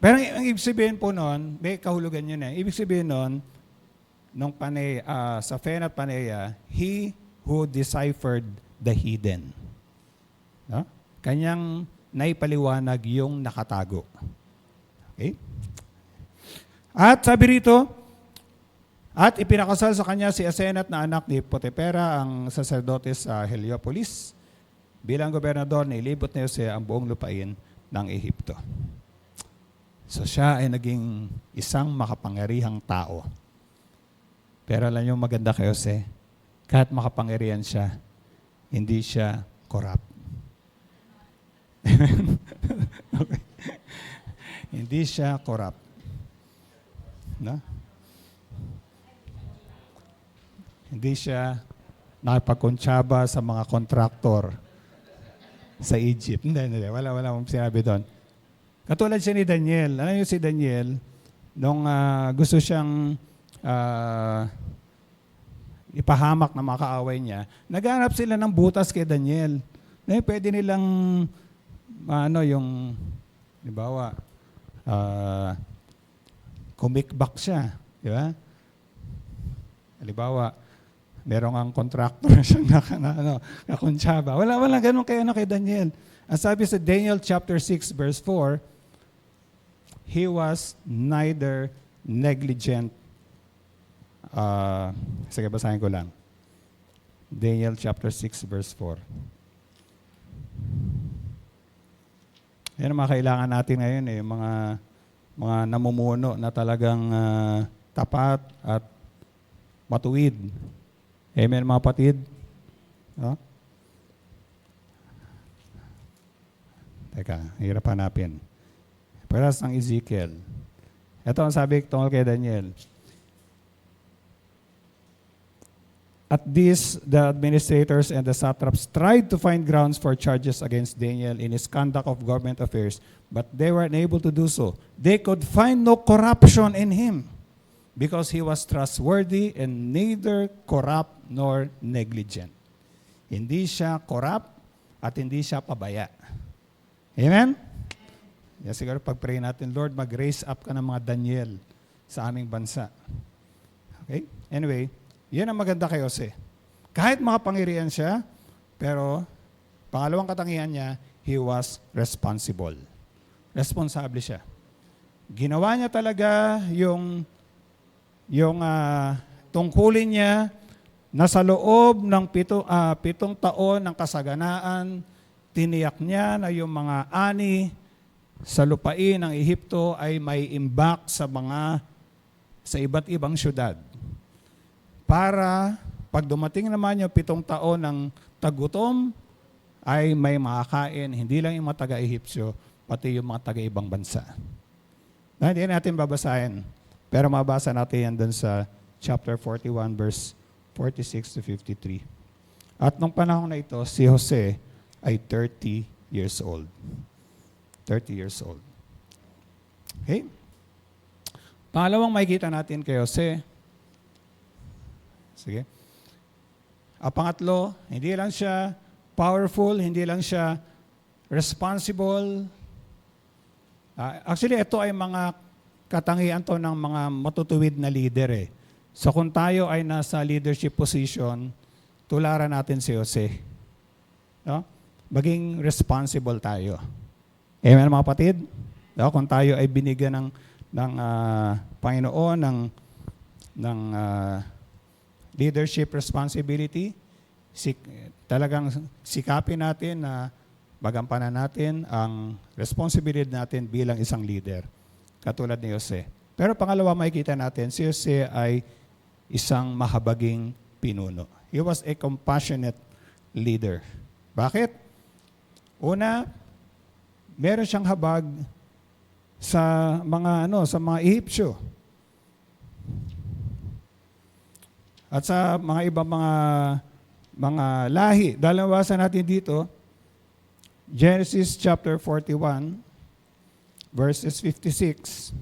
pero ang ibig sabihin po noon, may kahulugan yun eh. Ibig sabihin noon, nung sa Fenat Paneah, he who deciphered the hidden. No? Kanyang naipaliwanag yung nakatago. Okay? At sabi rito, at ipinakasal sa kanya si Asenat na anak ni Potipera, ang sacerdotes sa Heliopolis. Bilang gobernador, nilibot ni Jose ang buong lupain ng Ehipto. So siya ay naging isang makapangyarihang tao. Pero alam niyo maganda kay Jose, kahit makapangyarihan siya, hindi siya corrupt. Okay. Hindi siya corrupt. No? Hindi siya nakipagkontsaba sa mga kontraktor sa Egypt. Hindi. Wala akong sinabi doon. Katulad siya ni Daniel. Alam niyo si Daniel, nung gusto siyang ipahamak na mga kaaway niya, naghanap sila ng butas kay Daniel. Pwede nilang, halimbawa, kumikbak siya. Di ba? Halimbawa, merong ang contractor siyang nakuntsaba. Wala ganun kay Daniel. Ang sabi sa Daniel chapter 6 verse 4, he was neither negligent. Sige, basahin ko lang. Daniel chapter 6 verse 4. Yan ang mga kailangan natin ngayon eh, mga namumuno na talagang tapat at matuwid. Amen mga kapatid? No? Teka, hirap hanapin. Paras ng Ezekiel. Ito ang sabi tungkol kay Daniel. At this, the administrators and the satraps tried to find grounds for charges against Daniel in his conduct of government affairs, but they were unable to do so. They could find no corruption in him because he was trustworthy and neither corrupt nor negligent. Hindi siya corrupt at hindi siya pabaya. Amen? Yan siguro pag-pray natin, Lord, mag-raise up ka ng mga Daniel sa aming bansa. Okay? Anyway, yan ang maganda kay Jose. Kahit makapangyarihan siya, pero pangalawang katangian niya, he was responsible. Responsable siya. Ginawa niya talaga yung tungkulin niya na sa loob ng 7 taon ng kasaganaan, tiniyak niya na yung mga ani sa lupain ng Ehipto ay may imbak sa iba't ibang syudad. Para pag dumating naman yung 7 taon ng tagutom, ay may makakain, hindi lang yung mga taga-Ehipsyo, pati yung mga taga-ibang bansa. Na hindi natin babasahin, pero mabasa natin yan dun sa chapter 41, verse 46 to 53. At nung panahon na ito, si Jose ay 30 years old. 30 years old. Okay? Pangalawang makikita natin kay Jose. Sige. Pangatlo, hindi lang siya powerful, hindi lang siya responsible. Actually, ito ay mga katangian to ng mga matutuwid na leader eh. So kung tayo ay nasa leadership position, tularan natin si Jose. No? Maging responsible tayo. Amen mga kapatid? No? Kung tayo ay binigyan ng Panginoon ng leadership responsibility, talagang sikapin natin na bagampanan natin ang responsibility natin bilang isang leader, katulad ni Jose. Pero pangalawa, makikita natin, si Jose ay isang mahabaging pinuno. He was a compassionate leader. Bakit? Una, meron siyang habag sa mga Ehipsyo. At sa mga ibang mga lahi. Dahil nawasan natin dito, Genesis chapter 41, verses 56.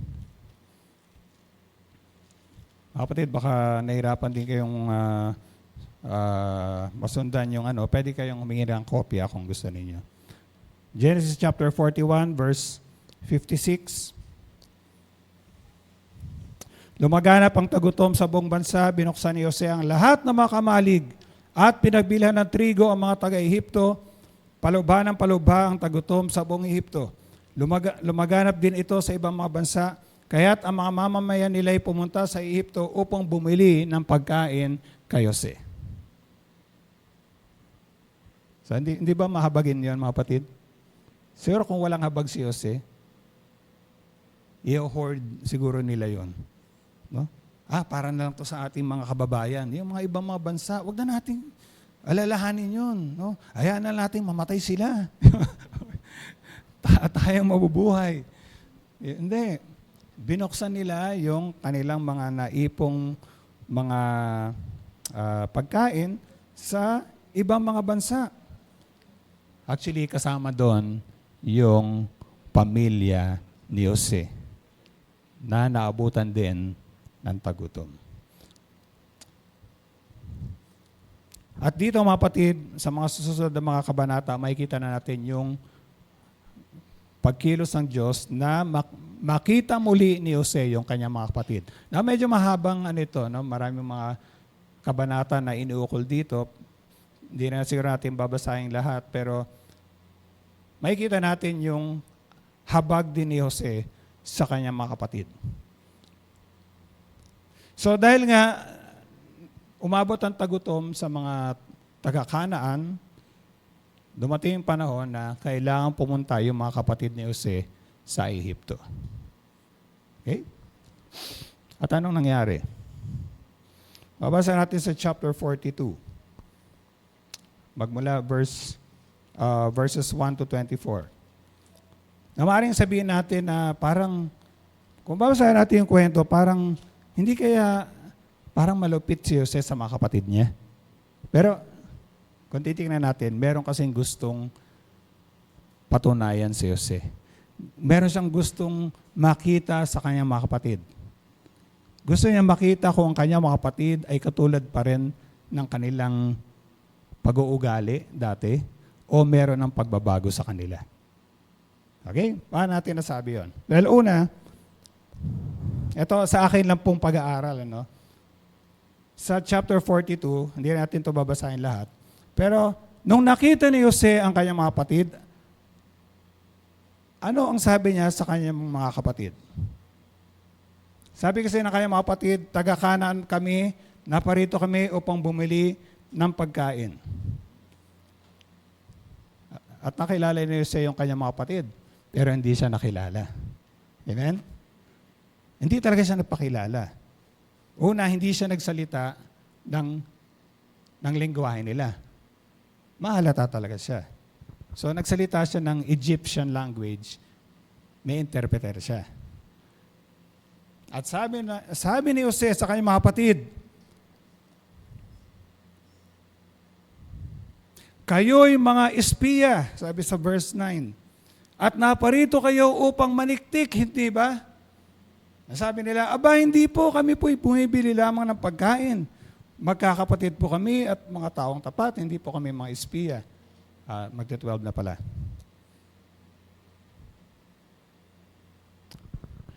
Kapatid, baka nahirapan din kayong masundan yung pwede kayong humingi ng kopya kung gusto ninyo. Genesis chapter 41, verse 56. Lumaganap ang tagutom sa buong bansa, binuksan ni Jose ang lahat ng mga kamalig at pinagbilhan ng trigo ang mga taga-Ehipto, palubha ng palubha ang tagutom sa buong Ehipto. Lumaganap din ito sa ibang mga bansa, kaya't ang mga mamamayan nila ay pumunta sa Ehipto upang bumili ng pagkain kay Jose. So, hindi ba mahabagin yun, mga kapatid? Siguro kung walang habag si Jose, i-hoard siguro nila yon. No? Para na lang to sa ating mga kababayan. Yung mga ibang mga bansa, wag na nating alalahanin yun. No? Hayaan na nating mamatay sila. Tayong mabubuhay. Hindi. Binuksan nila yung kanilang mga naipong mga pagkain sa ibang mga bansa. Actually, kasama doon yung pamilya ni Jose na naabutan din ng tagutom. At dito mga kapatid, sa mga susunod na mga kabanata, makikita na natin yung pagkilos ng Diyos na makita muli ni Jose yung kanyang mga kapatid. Na medyo mahabang no? Maraming mga kabanata na iniukol dito. Hindi na siguro natin babasahin lahat, pero makikita natin yung habag din ni Jose sa kanyang mga kapatid. So dahil nga umabot ang tagutom sa mga taga-Kanaan, dumating yung panahon na kailangan pumunta yung mga kapatid ni Jose sa Ehipto. Okay? At anong nangyari? Babasa natin sa chapter 42. Magmula verses 1 to 24. na maaaring sabihin natin na parang, kung babasahin natin yung kwento, parang hindi kaya parang malupit si Jose sa mga kapatid niya. Pero kung titingnan natin, meron kasing gustong patunayan si Jose. Meron siyang gustong makita sa kanyang mga kapatid. Gusto niya makita kung ang kanyang mga kapatid ay katulad pa rin ng kanilang pag-uugali dati o meron ng pagbabago sa kanila. Okay? Paano natin nasabi yun? Well, una, ito sa akin lang pong pag-aaral. Ano? Sa chapter 42, hindi natin ito babasahin lahat. Pero, nung nakita ni Jose ang kanyang mga kapatid, ano ang sabi niya sa kanyang mga kapatid? Sabi kasi ng kanyang mga kapatid, taga-Kanaan kami, naparito kami upang bumili ng pagkain. At nakilala ni Jose yung kanyang mga kapatid, pero hindi siya nakilala. Amen? Hindi talaga siya nagpakilala. Una, hindi siya nagsalita ng lingwahe nila. Mahalata talaga siya. So, nagsalita siya ng Egyptian language, may interpreter siya. At sabi ni Jose sa kanyang mga kapatid, kayo'y mga espiya, sabi sa verse 9, at naparito kayo upang maniktik, hindi ba? Sabi nila, aba, hindi po, kami po'y bumibili lamang ng pagkain. Magkakapatid po kami at mga taong tapat, hindi po kami mga espiya. Magte-12 na pala.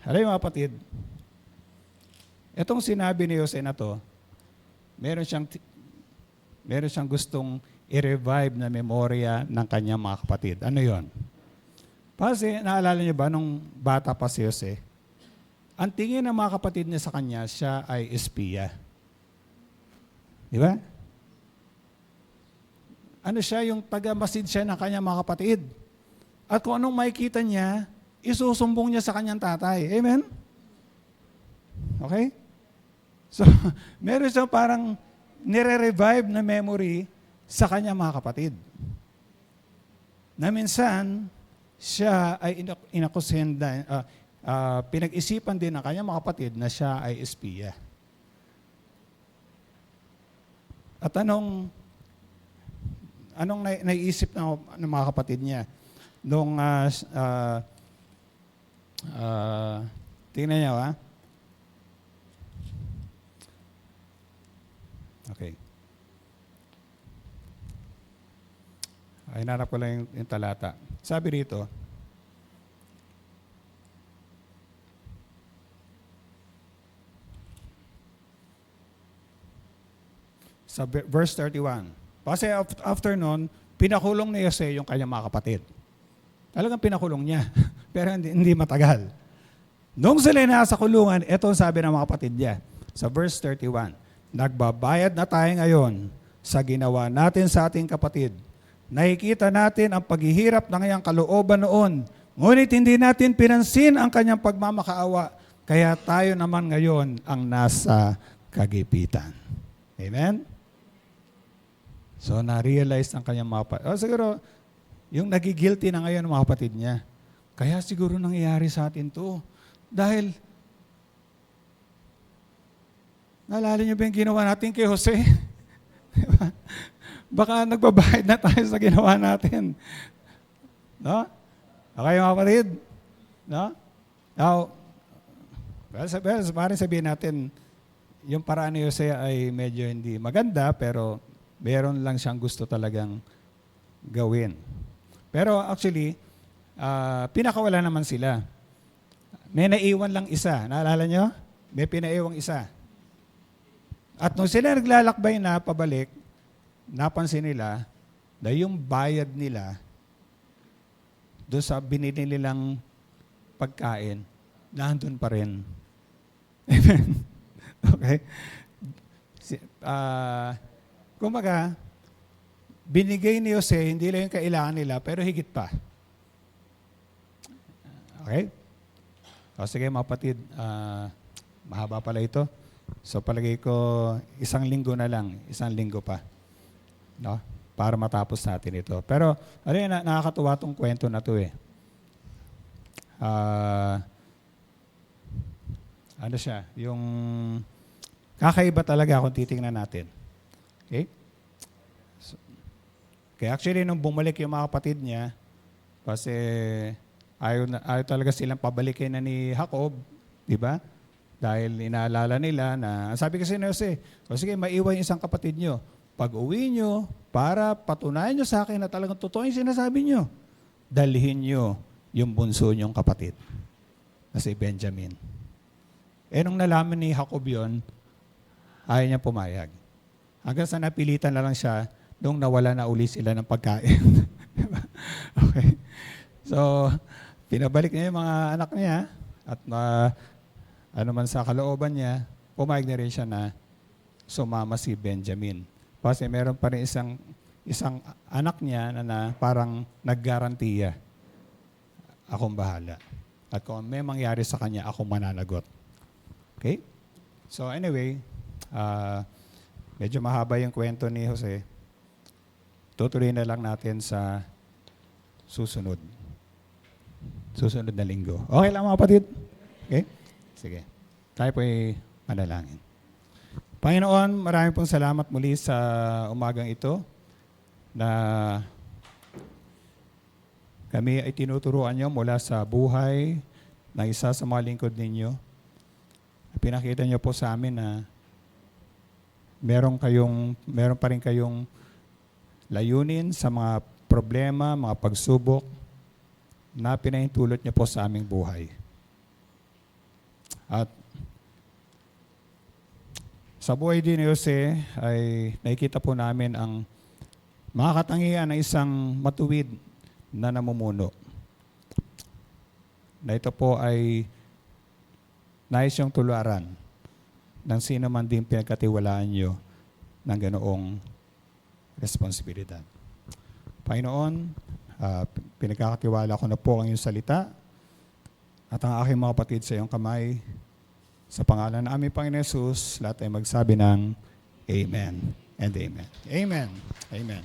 Halay mga kapatid, itong sinabi ni Jose na to, meron siyang gustong i-revive na memorya ng kanyang mga kapatid. Ano yon? Kasi naalala niyo ba nung bata pa si Jose, ang tingin ng mga kapatid niya sa kanya, siya ay espiya. Di ba? Ano siya, yung taga-masid siya ng kanyang mga kapatid. At kung anong makikita niya, isusumbong niya sa kanyang tatay. Amen? Okay? So, meron siyang parang nire-revive na memory sa kanyang mga kapatid. Na minsan, siya ay inakusin pinag-isipan din ng kanyang mga kapatid na siya ay espiya. At anong naiisip ng mga kapatid niya? Nung, tingnan niyo, ha? Okay. Ay, nanap ko lang yung talata. Sabi rito, sa verse 31. Kasi after nun, pinakulong ni Jose yung kanyang mga kapatid. Talagang pinakulong niya. Pero hindi matagal. Nung sila nasa kulungan, ito sabi ng mga kapatid niya. Sa verse 31, nagbabayad na tayo ngayon sa ginawa natin sa ating kapatid. Nakikita natin ang paghihirap ng kanyang kalooban noon. Ngunit hindi natin pinansin ang kanyang pagmamakaawa. Kaya tayo naman ngayon ang nasa kagipitan. Amen? So, na-realize ang kanyang mga kapatid. Siguro, yung nagigilty na ngayon ng mga kapatid niya. Kaya siguro nangyayari sa atin to. Dahil, naalala niyo ba yung ginawa natin kay Jose? Baka nagbabayad na tayo sa ginawa natin. No? Okay mga kapatid? No? Now, parang sabihin natin, yung paraan ni Jose ay medyo hindi maganda, pero meron lang siyang gusto talagang gawin. Pero actually, pinakawala naman sila. May naiwan lang isa. Naalala nyo? May pinaiwang isa. At nung sila naglalakbay na pabalik, napansin nila na yung bayad nila doon sa binili nilang pagkain, nandun pa rin. Amen? Okay? Kumaga, binigay ni Jose, hindi lang yung kailangan nila, pero higit pa. Okay? O sige mga kapatid, mahaba pala ito. So palagay ko, 1 linggo na lang, 1 linggo pa. No? Para matapos natin ito. Pero, nakakatuwa tong kwento na to eh. ano siya, yung kakaiba talaga kung titingnan natin. Okay? So, kaya actually, nung bumalik yung mga kapatid niya, kasi ayaw talaga silang pabalikin na ni Jacob, di ba? Dahil inaalala nila na, sabi kasi ni Jose, o sige, maiwan yung isang kapatid nyo. Pag uwi nyo, para patunayan nyo sa akin na talagang totoo yung sinasabi nyo, dalhin nyo yung bunso nyong kapatid na si Benjamin. Nung nalaman ni Jacob yun, ayaw niya pumayag. Hanggang sa napilitan na lang siya nung nawala na uli sila ng pagkain. Okay. So, pinabalik niya yung mga anak niya at ano man sa kalooban niya, pumayag na rin siya na sumama si Benjamin. Kasi meron pa rin isang anak niya na parang naggarantiya, akong bahala. At kung may mangyari sa kanya, akong mananagot. Okay? So anyway, medyo mahaba yung kwento ni Jose. Tutuloy na lang natin sa susunod na linggo. Okay lang mga kapatid? Okay? Sige. Tayo po'y manalangin. Panginoon, marami pong salamat muli sa umagang ito na kami ay tinuturuan nyo mula sa buhay na isa sa mga lingkod ninyo. Pinakita nyo po sa amin na meron pa rin kayong layunin sa mga problema, mga pagsubok na pinahintulot nyo po sa aming buhay. At sa buhay din ni Jose ay nakikita po namin ang mga katangian ng isang matuwid na namumuno. Na ito po ay nais yung tularan ng sino man din pinagkatiwalaan nyo ng ganoong responsibilidad. Panginoon, pinagkakatiwala ko na po ang iyong salita at ang aking mga kapatid sa iyong kamay. Sa pangalan ng aming Panginoon Jesus, lahat ay magsabi ng Amen and Amen. Amen. Amen.